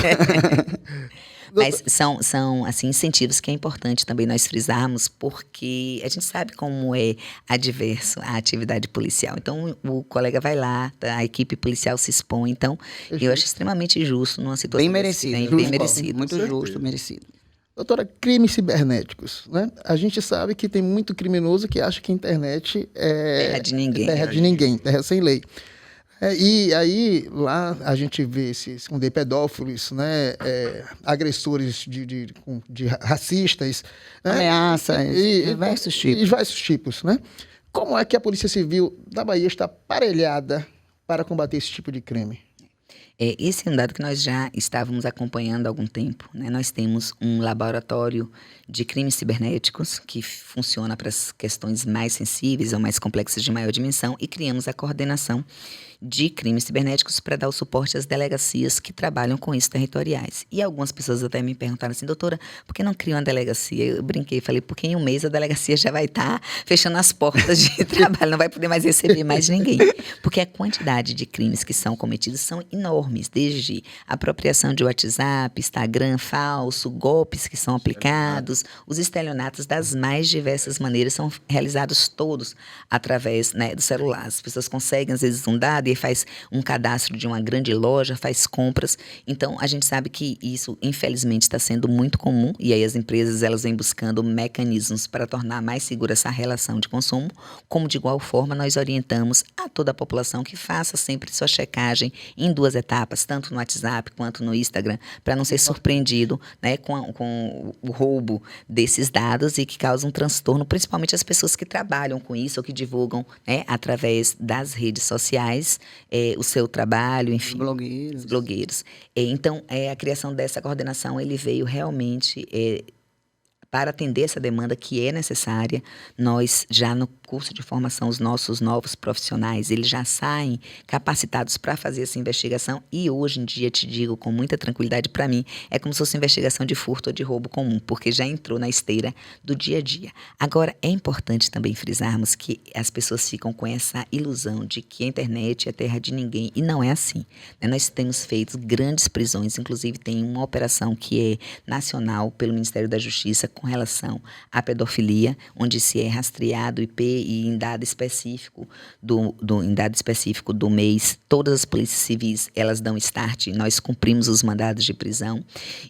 Mas são assim, incentivos que é importante também nós frisarmos, porque a gente sabe como é adverso a atividade policial. Então, o colega vai lá, a equipe policial se expõe. Então, eu acho extremamente justo numa situação Bem merecido. bem Justo, merecido. Muito certeza. justo, merecido. Doutora, crimes cibernéticos, né? A gente sabe que tem muito criminoso que acha que a internet é Terra de ninguém. terra de ninguém, terra sem lei. E aí, lá a gente vê esses pedófilos, né? Agressores de racistas. Né? Ameaças, diversos tipos. E diversos tipos, né? Como é que a Polícia Civil da Bahia está aparelhada para combater esse tipo de crime? Esse é um dado que nós já estávamos acompanhando há algum tempo, né? Nós temos um laboratório de crimes cibernéticos que funciona para as questões mais sensíveis ou mais complexas de maior dimensão e criamos a coordenação de crimes cibernéticos para dar o suporte às delegacias que trabalham com isso territoriais. E algumas pessoas até me perguntaram assim, doutora, por que não cria uma delegacia? Eu brinquei, falei, porque em um mês a delegacia já vai estar fechando as portas de trabalho, não vai poder mais receber mais ninguém. Porque a quantidade de crimes que são cometidos são enormes, desde apropriação de WhatsApp, Instagram falso, golpes que são aplicados, os estelionatos das mais diversas maneiras são realizados todos através, né, do celular. As pessoas conseguem, às vezes, um dado e faz um cadastro de uma grande loja, faz compras. Então, a gente sabe que isso, infelizmente, está sendo muito comum e aí as empresas elas vêm buscando mecanismos para tornar mais segura essa relação de consumo, como de igual forma nós orientamos a toda a população que faça sempre sua checagem em 2 2 etapas, tanto no WhatsApp quanto no Instagram, para não ser surpreendido, né, com o roubo desses dados e que causam um transtorno, principalmente as pessoas que trabalham com isso ou que divulgam, né, através das redes sociais o seu trabalho, enfim. Blogueiros. Os blogueiros. Então, a criação dessa coordenação, ele veio realmente para atender essa demanda que é necessária. Nós, já no curso de formação, os nossos novos profissionais, eles já saem capacitados para fazer essa investigação e hoje em dia, te digo com muita tranquilidade, para mim, é como se fosse investigação de furto ou de roubo comum, porque já entrou na esteira do dia a dia. Agora, é importante também frisarmos que as pessoas ficam com essa ilusão de que a internet é terra de ninguém, e não é assim, né? Nós temos feito grandes prisões, inclusive tem uma operação que é nacional pelo Ministério da Justiça com relação à pedofilia, onde se é rastreado o IP e em dado específico do mês, todas as polícias civis, elas dão start, nós cumprimos os mandados de prisão,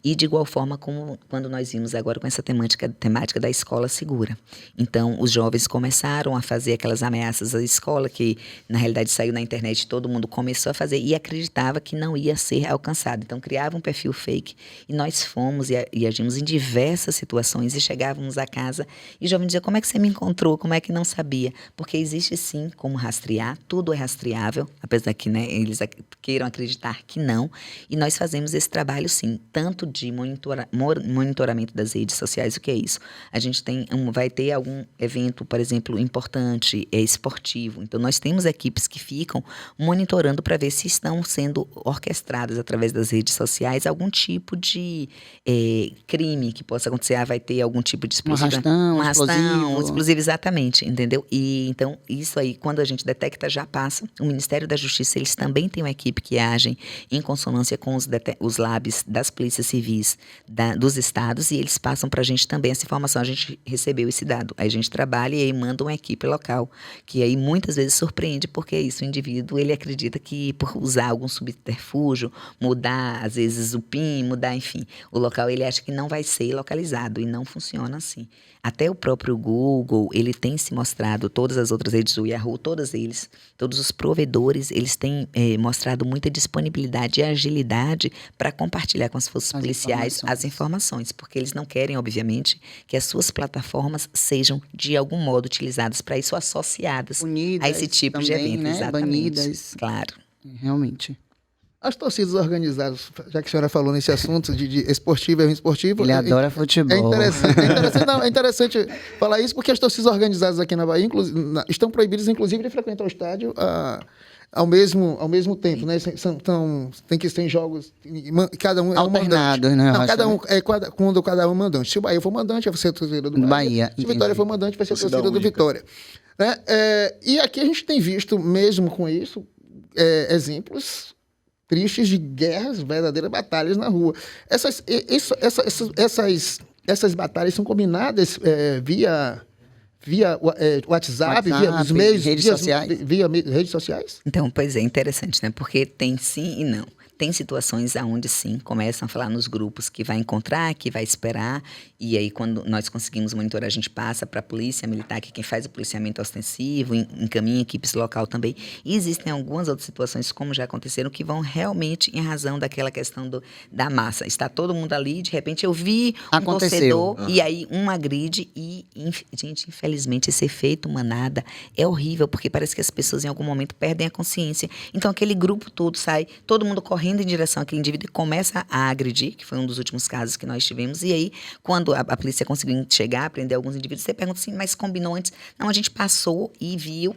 e de igual forma como quando nós vimos agora com essa temática da escola segura. Então, os jovens começaram a fazer aquelas ameaças à escola, que na realidade saiu na internet, todo mundo começou a fazer e acreditava que não ia ser alcançado. Então, criava um perfil fake e nós fomos e agimos em diversas situações e chegávamos a casa e o jovem dizia: como é que você me encontrou? Como é que não sabia? Porque existe sim como rastrear, tudo é rastreável, apesar que, né, eles queiram acreditar que não, e nós fazemos esse trabalho sim, tanto de monitoramento das redes sociais. O que é isso? A gente vai ter algum evento, por exemplo, importante, esportivo, então nós temos equipes que ficam monitorando para ver se estão sendo orquestradas através das redes sociais algum tipo de crime que possa acontecer. Vai ter algum tipo de explosivo. Um arrastão, um explosivo, exatamente, entendeu? E então, isso aí, quando a gente detecta, já passa. O Ministério da Justiça, eles também têm uma equipe que agem em consonância com os labs das polícias civis dos estados, e eles passam para a gente também essa informação. A gente recebeu esse dado, aí a gente trabalha e aí manda uma equipe local, que aí muitas vezes surpreende, porque isso, o indivíduo, ele acredita que por usar algum subterfúgio, mudar, às vezes, o PIN, mudar, enfim, o local, ele acha que não vai ser localizado, e não funciona assim. Até o próprio Google, ele tem se mostrado, todas as outras redes, o Yahoo, todos os provedores, eles têm mostrado muita disponibilidade e agilidade para compartilhar com as forças policiais as informações, porque eles não querem, obviamente, que as suas plataformas sejam, de algum modo, utilizadas para isso, associadas Unidas a esse tipo também, de evento. né? Exatamente. Banidas. Claro. Realmente. As torcidas organizadas, já que a senhora falou nesse assunto de esportivo e esportivo... Ele adora futebol. É interessante falar isso, porque as torcidas organizadas aqui na Bahia estão proibidas, inclusive, de frequentar o estádio ao mesmo tempo, né? Tem que ter jogos, cada um é um mandante. Né? Não, cada um é mandante. Se o Bahia for mandante, vai ser a torcida do Bahia. Se o Vitória for mandante, vai ser a torcida do Vitória. Né? E aqui a gente tem visto, mesmo com isso, exemplos tristes de guerras, verdadeiras batalhas na rua. Essas batalhas são combinadas via WhatsApp, via os meios, redes sociais. Via redes sociais? Então, pois é, interessante, né? Porque tem sim e não. Tem situações onde sim, começam a falar nos grupos que vai encontrar, que vai esperar, e aí quando nós conseguimos monitorar, a gente passa para a polícia militar, que é quem faz o policiamento ostensivo, encaminha equipes local também. E existem algumas outras situações, como já aconteceram, que vão realmente em razão daquela questão da massa. Está todo mundo ali, de repente eu vi um torcedor, e aí um agride, e, gente, infelizmente esse efeito manada é horrível, porque parece que as pessoas em algum momento perdem a consciência. Então aquele grupo todo sai, todo mundo correndo em direção àquele indivíduo e começa a agredir, que foi um dos últimos casos que nós tivemos, e aí, quando a polícia conseguiu chegar, prender alguns indivíduos, você pergunta assim, mas combinou antes? Não, a gente passou e viu,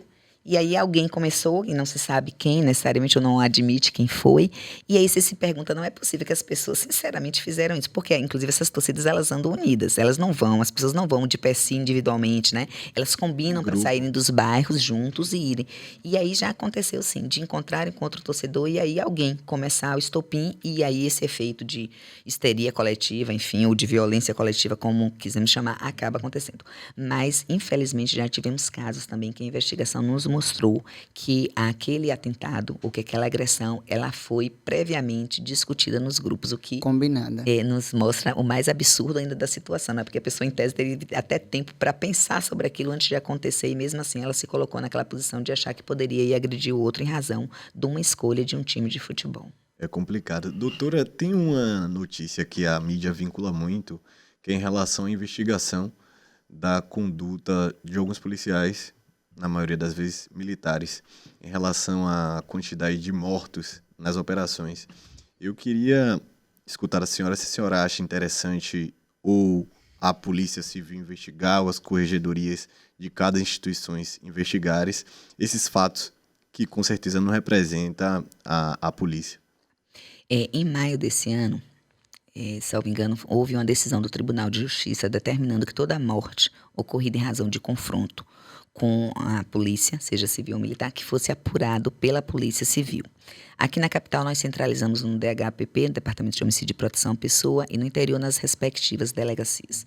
e aí alguém começou, e não se sabe quem, necessariamente, ou não admite quem foi, e aí você se pergunta, não é possível que as pessoas sinceramente fizeram isso, porque, inclusive, essas torcidas, elas andam unidas, as pessoas não vão de pé si individualmente, né? Elas combinam para saírem dos bairros juntos e irem. E aí já aconteceu, sim, de encontrarem com outro torcedor, e aí alguém começar o estopim, e aí esse efeito de histeria coletiva, enfim, ou de violência coletiva, como quisermos chamar, acaba acontecendo. Mas, infelizmente, já tivemos casos também que a investigação nos mostrou que aquele atentado, ou que aquela agressão, ela foi previamente discutida nos grupos, o que Combinada. nos mostra o mais absurdo ainda da situação, né? Porque a pessoa, em tese, teve até tempo para pensar sobre aquilo antes de acontecer, e mesmo assim ela se colocou naquela posição de achar que poderia ir agredir o outro em razão de uma escolha de um time de futebol. É complicado. Doutora, tem uma notícia que a mídia vincula muito, que é em relação à investigação da conduta de alguns policiais, na maioria das vezes militares, em relação à quantidade de mortos nas operações. Eu queria escutar a senhora se a senhora acha interessante ou a Polícia Civil investigar, ou as corregedorias de cada instituição investigarem esses fatos que com certeza não representa a polícia. Em maio desse ano, salvo engano, houve uma decisão do Tribunal de Justiça determinando que toda morte ocorrida em razão de confronto com a polícia, seja civil ou militar, que fosse apurado pela Polícia Civil. Aqui na capital nós centralizamos no DHPP, no Departamento de Homicídio e Proteção à Pessoa, e no interior nas respectivas delegacias.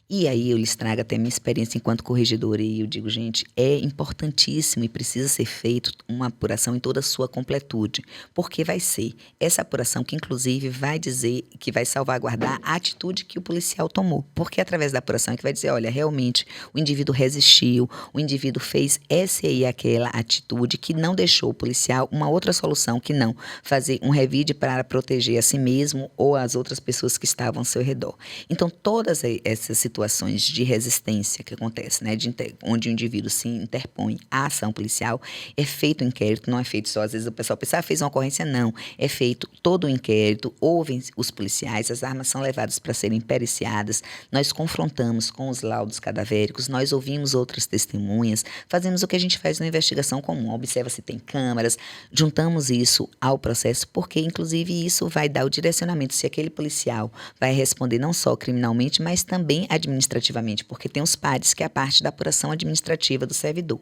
E aí eu lhes trago até minha experiência enquanto corregedora e eu digo, gente, é importantíssimo e precisa ser feito uma apuração em toda a sua completude, porque vai ser essa apuração que inclusive vai dizer, que vai salvaguardar a atitude que o policial tomou, porque através da apuração é que vai dizer, olha, realmente o indivíduo resistiu, o indivíduo fez essa e aquela atitude que não deixou o policial uma outra solução que não fazer um revide para proteger a si mesmo ou as outras pessoas que estavam ao seu redor. Então todas essas situações de resistência que acontece, né, onde o indivíduo se interpõe à ação policial, é feito o inquérito, não é feito só, às vezes o pessoal pensa, fez uma ocorrência, não, é feito todo o inquérito, ouvem os policiais, as armas são levadas para serem periciadas, nós confrontamos com os laudos cadavéricos, nós ouvimos outras testemunhas, fazemos o que a gente faz na investigação comum, observa se tem câmeras, juntamos isso ao processo, porque inclusive isso vai dar o direcionamento se aquele policial vai responder não só criminalmente, mas também administrativamente, porque tem os pares, que é a parte da apuração administrativa do servidor.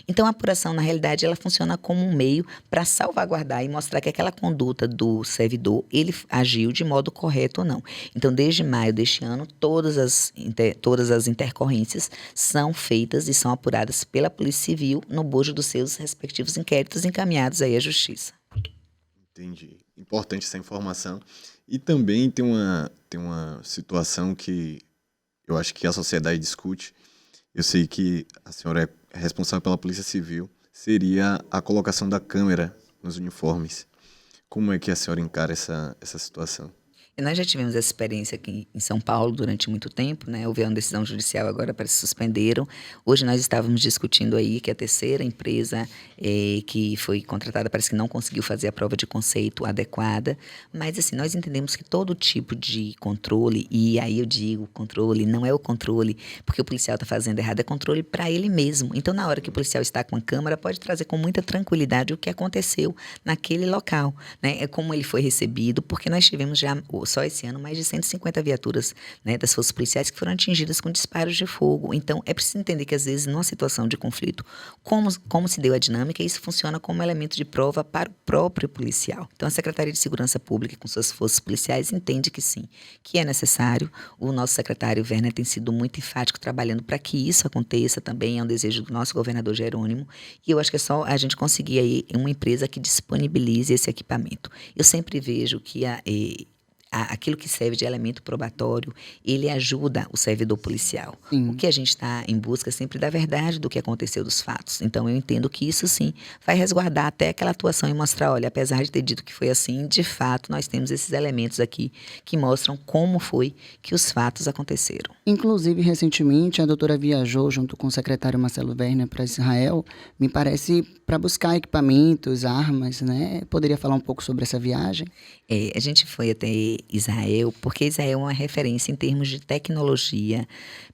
Então, a apuração, na realidade, ela funciona como um meio para salvaguardar e mostrar que aquela conduta do servidor, ele agiu de modo correto ou não. Então, desde maio deste ano, todas as intercorrências são feitas e são apuradas pela Polícia Civil no bojo dos seus respectivos inquéritos encaminhados aí à Justiça. Entendi. Importante essa informação. E também tem uma situação que eu acho que a sociedade discute. Eu sei que a senhora é responsável pela Polícia Civil. Seria a colocação da câmera nos uniformes. Como é que a senhora encara essa situação? E nós já tivemos essa experiência aqui em São Paulo durante muito tempo, né? Houve uma decisão judicial agora, parece que suspenderam. Hoje nós estávamos discutindo aí que a terceira empresa que foi contratada parece que não conseguiu fazer a prova de conceito adequada. Mas assim, nós entendemos que todo tipo de controle, e aí eu digo controle, não é o controle porque o policial está fazendo errado, é controle para ele mesmo. Então na hora que o policial está com a câmera, pode trazer com muita tranquilidade o que aconteceu naquele local, né? É como ele foi recebido, porque nós tivemos já só esse ano mais de 150 viaturas, né, das forças policiais que foram atingidas com disparos de fogo. Então, é preciso entender que, às vezes, numa situação de conflito, como se deu a dinâmica, isso funciona como elemento de prova para o próprio policial. Então, a Secretaria de Segurança Pública, com suas forças policiais, entende que sim, que é necessário. O nosso secretário Werner tem sido muito enfático trabalhando para que isso aconteça também, é um desejo do nosso governador Jerônimo, e eu acho que é só a gente conseguir aí uma empresa que disponibilize esse equipamento. Eu sempre vejo que aquilo que serve de elemento probatório, ele ajuda o servidor policial. Sim. O que a gente está em busca sempre da verdade do que aconteceu dos fatos. Então, eu entendo que isso, sim, vai resguardar até aquela atuação e mostrar, olha, apesar de ter dito que foi assim, de fato, nós temos esses elementos aqui que mostram como foi que os fatos aconteceram. Inclusive, recentemente, a doutora viajou junto com o secretário Marcelo Werner para Israel, me parece, para buscar equipamentos, armas, né? Poderia falar um pouco sobre essa viagem? A gente foi até Israel, porque Israel é uma referência em termos de tecnologia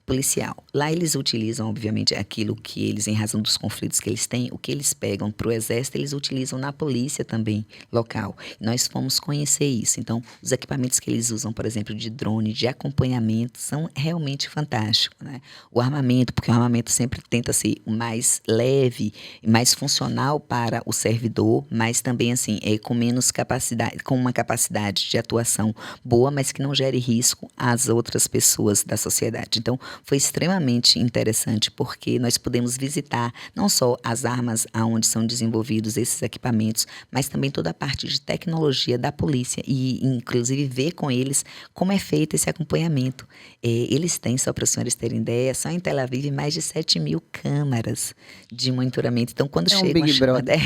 policial. Lá eles utilizam, obviamente, aquilo que eles, em razão dos conflitos que eles têm, o que eles pegam para o exército, eles utilizam na polícia também local. Nós fomos conhecer isso. Então, os equipamentos que eles usam, por exemplo, de drone, de acompanhamento, são realmente fantásticos, né? O armamento, porque o armamento sempre tenta ser mais leve, mais funcional para o servidor, mas também, assim, com menos capacidade, com uma capacidade de atuação boa, mas que não gere risco às outras pessoas da sociedade. Então, foi extremamente interessante, porque nós pudemos visitar não só as armas onde são desenvolvidos esses equipamentos, mas também toda a parte de tecnologia da polícia e, inclusive, ver com eles como é feito esse acompanhamento. Eles têm, só para os senhores terem ideia, só em Tel Aviv, mais de 7.000 câmaras de monitoramento. Então, quando chega Big Brother.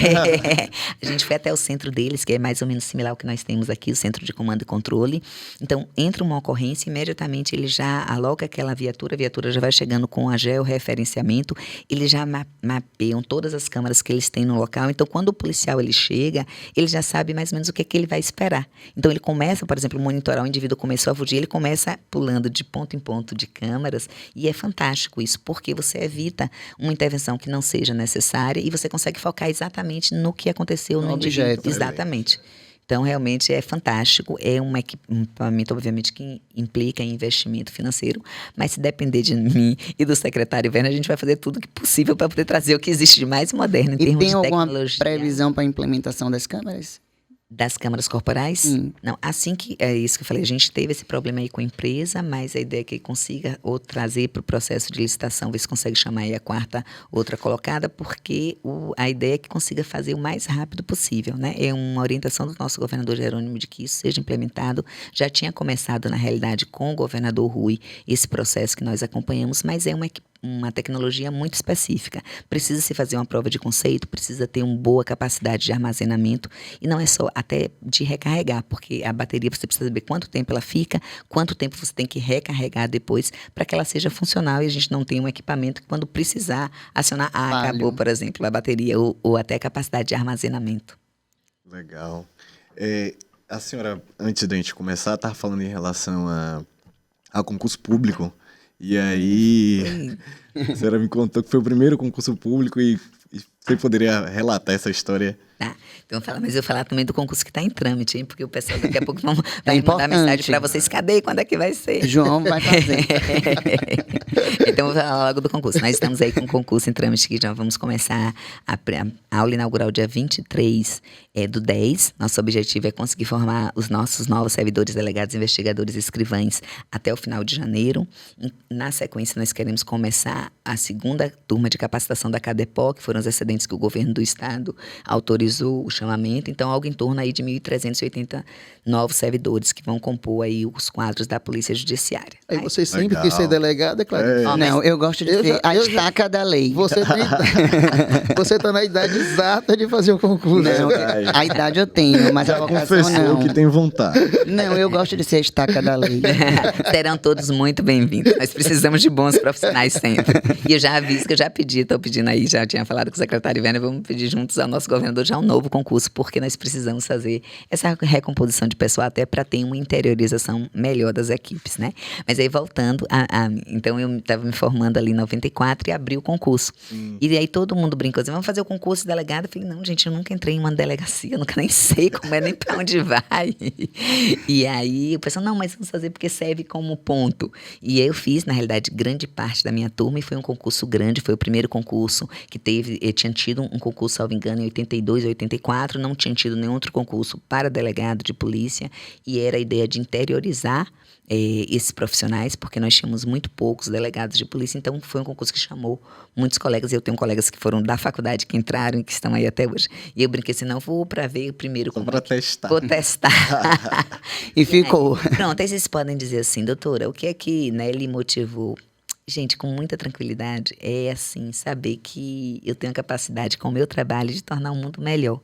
a gente foi até o centro deles, que é mais ou menos similar ao que nós temos aqui, o Centro de Comando e Controle. Então, entra uma ocorrência, imediatamente ele já aloca aquela viatura, a viatura já vai chegando com a georreferenciamento, eles já mapeiam todas as câmaras que eles têm no local. Então, quando o policial ele chega, ele já sabe mais ou menos o que é que ele vai esperar. Então, ele começa, por exemplo, monitorar, o indivíduo começou a fugir, ele começa pulando de ponto em ponto de câmaras, e é fantástico isso, porque você evita uma intervenção que não seja necessária e você consegue focar exatamente no que aconteceu no objeto. Exatamente. Então, realmente é fantástico. É um equipamento, obviamente, que implica em investimento financeiro, mas se depender de mim e do secretário Werner, a gente vai fazer tudo que possível para poder trazer o que existe de mais moderno em termos de tecnologia. E tem alguma previsão para a implementação das câmeras? Das câmaras corporais? Não, assim que, é isso que eu falei, a gente teve esse problema aí com a empresa, mas a ideia é que consiga ou trazer para o processo de licitação, ver se consegue chamar aí a quarta outra colocada, porque a ideia é que consiga fazer o mais rápido possível, né? É uma orientação do nosso governador Jerônimo de que isso seja implementado. Já tinha começado, na realidade, com o governador Rui, esse processo que nós acompanhamos, mas é uma tecnologia muito específica. Precisa se fazer uma prova de conceito, precisa ter uma boa capacidade de armazenamento, e não é só até de recarregar, porque a bateria você precisa saber quanto tempo ela fica, quanto tempo você tem que recarregar depois para que ela seja funcional e a gente não tenha um equipamento que quando precisar acionar, acabou, por exemplo, a bateria ou até a capacidade de armazenamento. Legal. A senhora, antes da gente começar, estava falando em relação a concurso público. E aí, a senhora me contou que foi o primeiro concurso público e você poderia relatar essa história? Tá, então mas eu vou falar também do concurso que está em trâmite, hein? Porque o pessoal daqui a pouco vai mandar mensagem para vocês, cadê? Quando é que vai ser? João vai fazer. Então, eu vou falar logo do concurso. Nós estamos aí com um concurso em trâmite que já vamos começar a aula inaugural dia 23 do 10. Nosso objetivo é conseguir formar os nossos novos servidores, delegados, investigadores e escrivães até o final de janeiro. Na sequência, nós queremos começar a segunda turma de capacitação da CADEPO, que foram os excedentes que o governo do estado autorizou o chamamento. Então, algo em torno aí de 1.380 novos servidores que vão compor aí os quadros da Polícia Judiciária. Aí você sempre quis ser delegado, é claro. Não, eu gosto de ser a estaca da lei. Você tá na idade exata de fazer o concurso. Não, a idade eu tenho, mas a vocação não. Que tem vontade. Não, eu gosto de ser a estaca da lei. Serão todos muito bem-vindos. Nós precisamos de bons profissionais sempre. E eu já aviso que eu já estou pedindo aí, já tinha falado com o secretário Werner, vamos pedir juntos ao nosso governador já um novo concurso, porque nós precisamos fazer essa recomposição de pessoal até para ter uma interiorização melhor das equipes, né? Mas aí voltando, então eu estava me formando ali em 94 e abri o concurso. E aí todo mundo brincou assim, vamos fazer o concurso de delegado? Eu falei, não, gente, eu nunca entrei em uma delegacia, eu nunca nem sei como é, nem para onde vai. E aí o pessoal, não, mas vamos fazer porque serve como ponto. E eu fiz, na realidade, grande parte da minha turma e foi um concurso grande, foi o primeiro concurso que tinha tido um concurso, salvo engano, em 82, 84, não tinha tido nenhum outro concurso para delegado de polícia e era a ideia de interiorizar esses profissionais, porque nós tínhamos muito poucos delegados de polícia, então foi um concurso que chamou muitos colegas, e eu tenho colegas que foram da faculdade, que entraram e que estão aí até hoje. E eu brinquei assim, não, vou para ver primeiro como para testar. Vou testar. E ficou. Pronto, aí vocês podem dizer assim, doutora, o que é que lhe motivou? Gente, com muita tranquilidade, é assim, saber que eu tenho a capacidade com o meu trabalho de tornar o mundo melhor.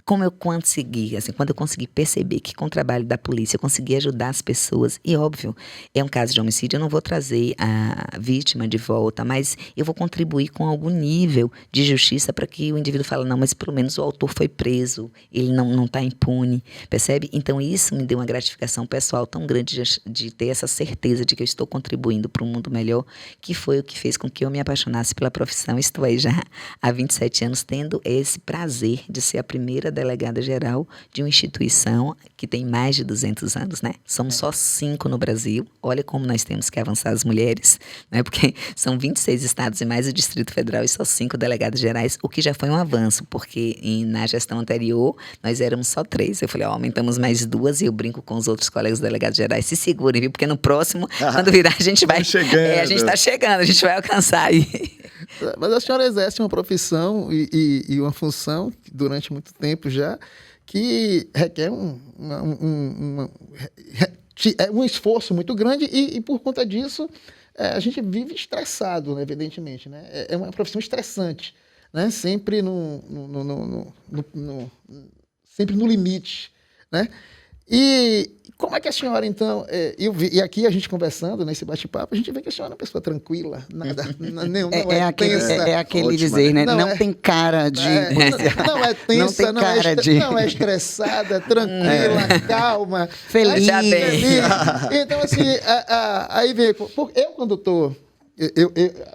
Como eu consegui, assim, quando eu consegui perceber que com o trabalho da polícia eu consegui ajudar as pessoas, e óbvio, é um caso de homicídio, eu não vou trazer a vítima de volta, mas eu vou contribuir com algum nível de justiça para que o indivíduo fale, não, mas pelo menos o autor foi preso, ele não está impune, percebe? Então isso me deu uma gratificação pessoal tão grande de ter essa certeza de que eu estou contribuindo para um mundo melhor, que foi o que fez com que eu me apaixonasse pela profissão. Estou aí já há 27 anos tendo esse prazer de ser a primeira delegada-geral de uma instituição que tem mais de 200 anos, né? Somos só 5 no Brasil. Olha como nós temos que avançar as mulheres, né? Porque são 26 estados e mais o Distrito Federal e só 5 delegados gerais, o que já foi um avanço, porque na gestão anterior nós éramos só 3. Eu falei, aumentamos mais 2 e eu brinco com os outros colegas delegados gerais. Se segurem, viu? Porque no próximo, quando virar, a gente vai... a gente está chegando, a gente vai alcançar aí. Mas a senhora exerce uma profissão e uma função durante muito tempo já que requer um esforço muito grande e por conta disso a gente vive estressado, né, evidentemente, né? É uma profissão estressante, né? Sempre sempre no limite, né? E como é que a senhora, então... e aqui a gente conversando, nesse bate-papo, a gente vê que a senhora é uma pessoa tranquila, nada, não é tensa. É aquele Ótima, dizer, né? Não é- tem cara de... Não é tensa, Não tem cara de... não é estressada, tranquila, calma. Feliz. Já bem. Feliz. Então, assim, aí vem... Eu, quando estou...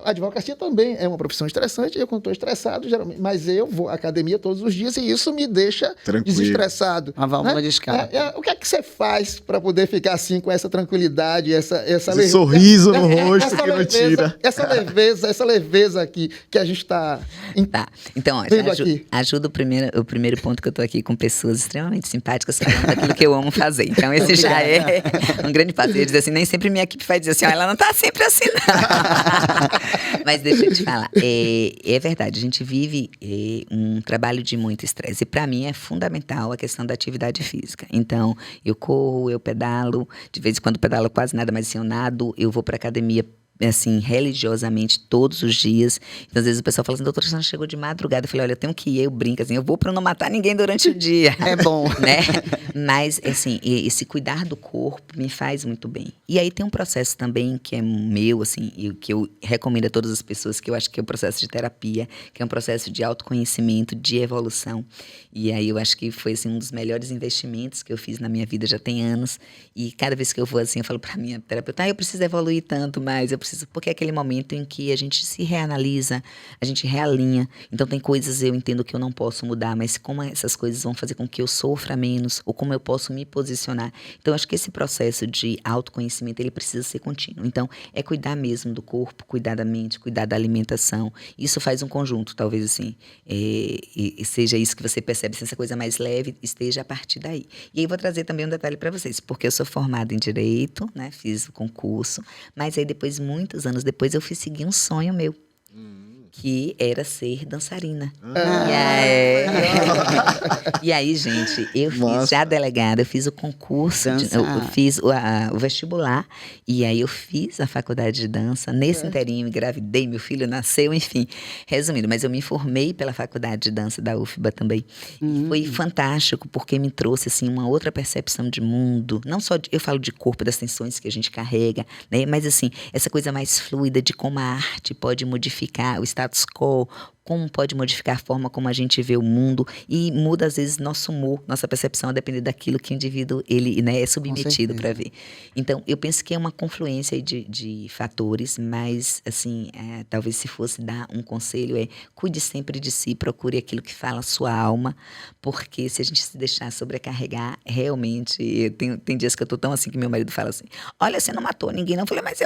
A advocacia também é uma profissão estressante, eu quando estou estressado, geralmente, mas eu vou à academia todos os dias e isso me deixa Tranquilo. desestressado. Uma válvula né? de escape. O que é que você faz para poder ficar assim com essa tranquilidade, essa Esse sorriso no rosto que não tira. Essa leveza aqui que a gente está... Tá, então, ó, Vendo aqui. ajuda o primeiro ponto que eu tô aqui com pessoas extremamente simpáticas falando daquilo que eu amo fazer. Então, esse já é um grande prazer. Dizer assim, nem sempre minha equipe vai dizer assim, ela não tá sempre assim, não. Mas deixa eu te falar, é verdade, a gente vive um trabalho de muito estresse. E para mim é fundamental a questão da atividade física. Então, eu corro, eu pedalo, de vez em quando pedalo quase nada, mas assim, eu nado, eu vou para academia assim, religiosamente, todos os dias. Então, às vezes o pessoal fala assim, doutora, você não chegou de madrugada. Eu falei, olha, eu tenho que ir, eu brinco assim, eu vou para não matar ninguém durante o dia. É bom. Né? Mas, assim, esse cuidar do corpo me faz muito bem. E aí tem um processo também que é meu, assim, e que eu recomendo a todas as pessoas, que eu acho que é o processo de terapia, que é um processo de autoconhecimento, de evolução. E aí eu acho que foi, assim, um dos melhores investimentos que eu fiz na minha vida, já tem anos. E cada vez que eu vou, assim, eu falo pra minha terapeuta, eu preciso evoluir tanto mais, porque é aquele momento em que a gente se reanalisa, a gente realinha. Então tem coisas eu entendo que eu não posso mudar, mas como essas coisas vão fazer com que eu sofra menos, ou como eu posso me posicionar. Então acho que esse processo de autoconhecimento, ele precisa ser contínuo. Então é cuidar mesmo do corpo, cuidar da mente, cuidar da alimentação. Isso faz um conjunto, talvez assim, e seja isso que você percebe, se essa coisa mais leve esteja a partir daí. E aí vou trazer também um detalhe para vocês, porque eu sou formada em Direito, né, fiz o concurso, mas aí depois, muitos anos depois, eu fui seguir um sonho meu, que era ser dançarina. E aí, gente, eu fiz já delegada, eu fiz o concurso, eu fiz o vestibular, e aí eu fiz a faculdade de dança. Nesse inteirinho, engravidei, meu filho nasceu, enfim. Resumindo, mas eu me formei pela faculdade de dança da UFBA também. E foi fantástico, porque me trouxe, assim, uma outra percepção de mundo. Não só, eu falo de corpo, das tensões que a gente carrega, né? Mas, assim, essa coisa mais fluida de como a arte pode modificar o status quo, como pode modificar a forma como a gente vê o mundo e muda, às vezes, nosso humor, nossa percepção, a depender daquilo que o indivíduo ele, né, é submetido para ver. Então, eu penso que é uma confluência de fatores, mas, assim, talvez se fosse dar um conselho cuide sempre de si, procure aquilo que fala a sua alma, porque se a gente se deixar sobrecarregar, realmente, tem dias que eu tô tão assim que meu marido fala assim, olha, você não matou ninguém, não. Eu falei, mas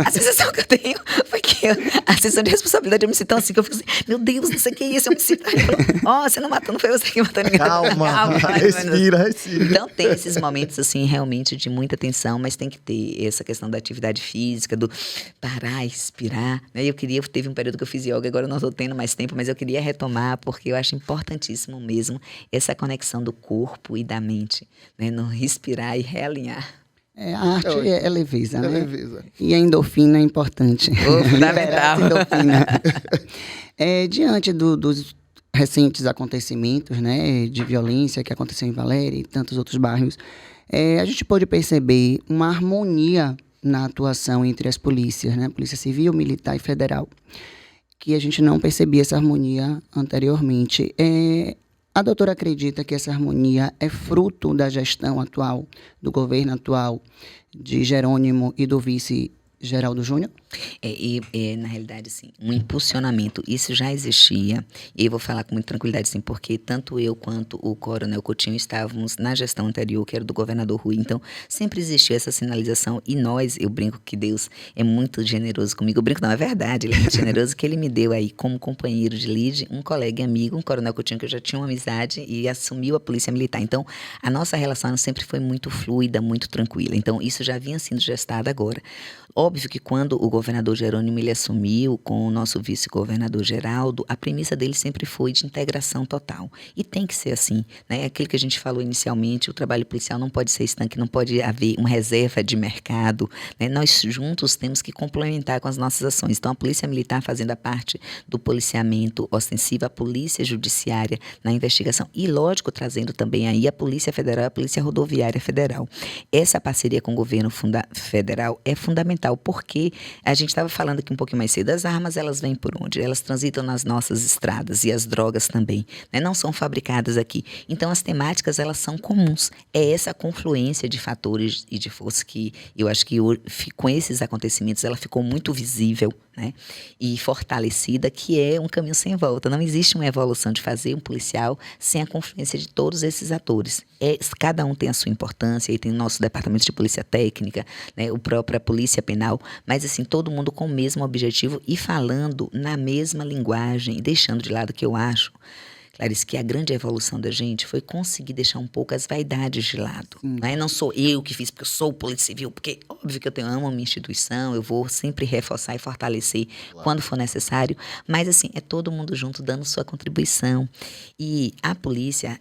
a sensação que eu tenho foi que a sensação de responsabilidade, eu me sinto tão assim, que eu fico assim, meu Deus, não sei o que é isso, eu me sinto... Você não matou, não foi você que matou ninguém. Calma, respira. Então tem esses momentos, assim, realmente de muita tensão, mas tem que ter essa questão da atividade física, do parar, respirar, né? Teve um período que eu fiz yoga, agora eu não estou tendo mais tempo, mas eu queria retomar, porque eu acho importantíssimo mesmo essa conexão do corpo e da mente, né? No respirar e realinhar. A arte é leveza, né? leveza. E a endorfina é importante. Fundamental. Endorfina. Diante dos recentes acontecimentos, né, de violência que aconteceu em Valéria e tantos outros bairros, a gente pode perceber uma harmonia na atuação entre as polícias, né, Polícia Civil, Militar e Federal, que a gente não percebia essa harmonia anteriormente. A doutora acredita que essa harmonia é fruto da gestão atual, do governo atual, de Jerônimo e do vice Geraldo Júnior? Na realidade, sim, um impulsionamento, isso já existia, e eu vou falar com muita tranquilidade, sim, porque tanto eu quanto o Coronel Coutinho estávamos na gestão anterior, que era do governador Rui, então sempre existiu essa sinalização, e eu brinco que Deus é muito generoso comigo, eu brinco não, é verdade, ele é muito generoso, que ele me deu aí como companheiro de lide, um colega e amigo, um Coronel Coutinho que eu já tinha uma amizade e assumiu a Polícia Militar, então a nossa relação sempre foi muito fluida, muito tranquila, então isso já vinha sendo gestado agora. Óbvio que quando o governador Jerônimo ele assumiu com o nosso vice-governador Geraldo, a premissa dele sempre foi de integração total. E tem que ser assim, né? Aquilo que a gente falou inicialmente, o trabalho policial não pode ser estanque, não pode haver uma reserva de mercado, né? Nós juntos temos que complementar com as nossas ações. Então, a Polícia Militar fazendo a parte do policiamento ostensivo, a Polícia Judiciária na investigação e, lógico, trazendo também aí a Polícia Federal e a Polícia Rodoviária Federal. Essa parceria com o governo federal é fundamental, porque a gente estava falando aqui um pouquinho mais cedo, as armas elas vêm por onde? Elas transitam nas nossas estradas e as drogas também, né? Não são fabricadas aqui. Então as temáticas elas são comuns. É essa confluência de fatores e de força que eu acho que com esses acontecimentos ela ficou muito visível, né? E fortalecida, que é um caminho sem volta. Não existe uma evolução de fazer um policial sem a confluência de todos esses atores. Cada um tem a sua importância, e tem o nosso departamento de polícia técnica, né? O própria polícia penal, mas assim, todo mundo com o mesmo objetivo e falando na mesma linguagem, e deixando de lado que eu acho, Clarice, que a grande evolução da gente foi conseguir deixar um pouco as vaidades de lado. Né? Não sou eu que fiz porque eu sou polícia civil, porque óbvio que eu amo a minha instituição, eu vou sempre reforçar e fortalecer quando for necessário, mas assim, é todo mundo junto dando sua contribuição. E a polícia,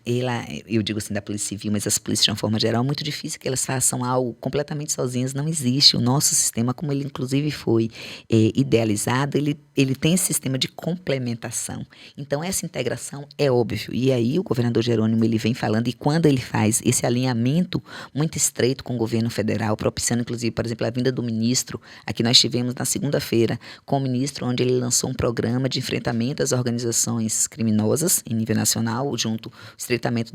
eu digo assim da polícia civil, mas as polícias de uma forma geral, é muito difícil que elas façam algo completamente sozinhas, não existe. O nosso sistema, como ele inclusive foi idealizado, ele tem esse sistema de complementação. Então, essa integração é óbvio. E aí, o governador Jerônimo, ele vem falando, e quando ele faz esse alinhamento muito estreito com o governo federal, propiciando, inclusive, por exemplo, a vinda do ministro, aqui nós tivemos na segunda-feira, com o ministro, onde ele lançou um programa de enfrentamento às organizações criminosas em nível nacional, junto ao estreitamento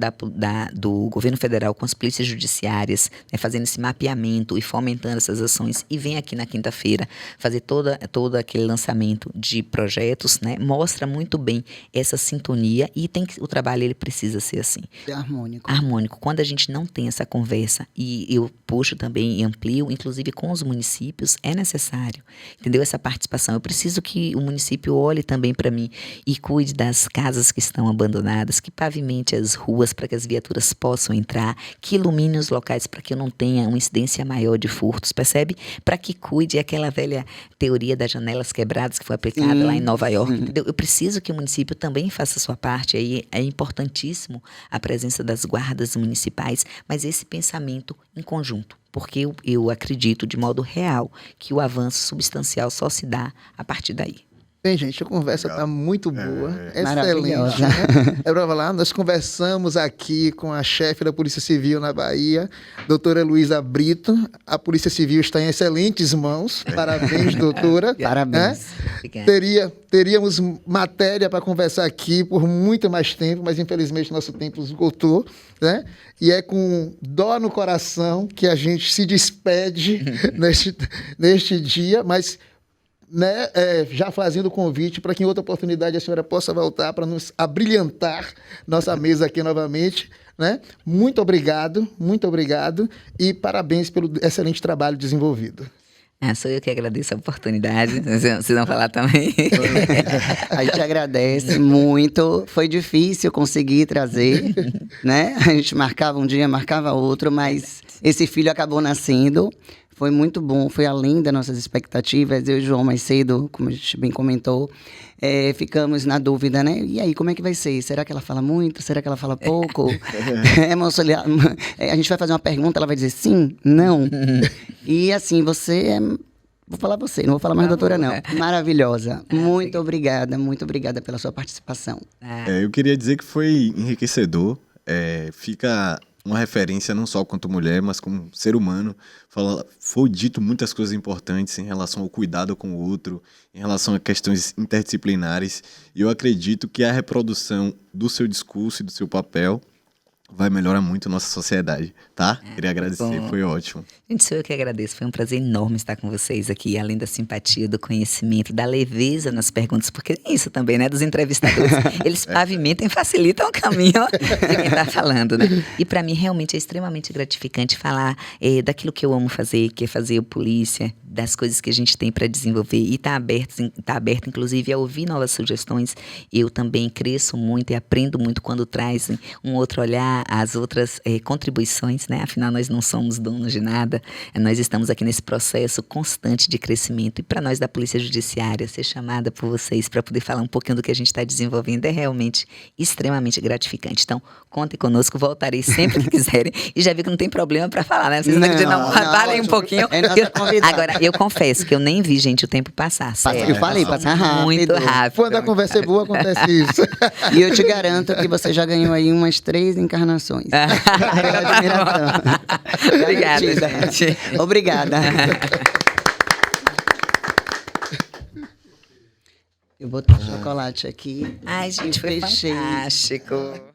do governo federal com as polícias judiciárias, né, fazendo esse mapeamento e fomentando essas ações, e vem aqui na quinta-feira fazer todo aquele lançamento de projetos, né, mostra muito bem essa sintonia, e o trabalho ele precisa ser assim. É harmônico. Harmônico. Quando a gente não tem essa conversa, e eu puxo também e amplio, inclusive com os municípios, é necessário, entendeu? Essa participação. Eu preciso que o município olhe também para mim e cuide das casas que estão abandonadas, que pavimente as ruas para que as viaturas possam entrar, que ilumine os locais para que eu não tenha uma incidência maior de furtos, percebe? Para que cuide aquela velha teoria das janelas quebradas que foi aplicada lá em Nova York, entendeu? Eu preciso que o município também faça a sua parte, aí é importantíssimo a presença das guardas municipais, mas esse pensamento em conjunto, porque eu acredito de modo real que o avanço substancial só se dá a partir daí. Bem, gente, a conversa está muito boa, excelente. Maravilhosa. Né? É para falar, nós conversamos aqui com a chefe da Polícia Civil na Bahia, doutora Luísa Brito. A Polícia Civil está em excelentes mãos. Parabéns, doutora. Parabéns. Né? Teríamos matéria para conversar aqui por muito mais tempo, mas infelizmente nosso tempo esgotou. Né? E é com dó no coração que a gente se despede neste dia, mas... Né, já fazendo o convite para que em outra oportunidade a senhora possa voltar para nos abrilhantar nossa mesa aqui novamente. Né? Muito obrigado e parabéns pelo excelente trabalho desenvolvido. Sou eu que agradeço a oportunidade, vocês vão falar também. A gente agradece muito, foi difícil conseguir trazer, né? A gente marcava um dia, marcava outro, mas esse filho acabou nascendo. Foi muito bom, foi além das nossas expectativas. Eu e o João, mais cedo, como a gente bem comentou, ficamos na dúvida, né? E aí, como é que vai ser? Será que ela fala muito? Será que ela fala pouco? A gente vai fazer uma pergunta, ela vai dizer sim, não. E assim, vou falar você, não vou falar mais doutora, não. Maravilhosa. Muito obrigada pela sua participação. Eu queria dizer que foi enriquecedor. Fica uma referência não só quanto mulher, mas como ser humano. Foi dito muitas coisas importantes em relação ao cuidado com o outro, em relação a questões interdisciplinares. E eu acredito que a reprodução do seu discurso e do seu papel vai melhorar muito a nossa sociedade, tá? Queria agradecer, bom. foi ótimo. Gente, sou eu que agradeço. Foi um prazer enorme estar com vocês aqui, além da simpatia, do conhecimento, da leveza nas perguntas, porque é isso também, né, dos entrevistadores. Eles pavimentam e facilitam o caminho de quem está falando, né? E para mim, realmente, é extremamente gratificante falar daquilo que eu amo fazer, que é fazer o polícia, das coisas que a gente tem para desenvolver e tá aberto, inclusive, a ouvir novas sugestões. Eu também cresço muito e aprendo muito quando trazem um outro olhar, as outras contribuições, né? Afinal, nós não somos donos de nada, nós estamos aqui nesse processo constante de crescimento. E para nós da Polícia Judiciária, ser chamada por vocês para poder falar um pouquinho do que a gente está desenvolvendo é realmente extremamente gratificante. Então, contem conosco, voltarei sempre que quiserem. E já vi que não tem problema para falar, né? Vocês não parem um pouquinho. Agora, eu confesso que eu nem vi, gente, o tempo passar. Sério. Eu falei, passa rápido. Muito rápido. Quando a conversa é boa, acontece isso. E eu te garanto que você já ganhou aí umas 3 encarnações. Admiração. Obrigada, Garantida. gente. Obrigada. Eu botei chocolate aqui. Ai, gente, foi fechei. fantástico.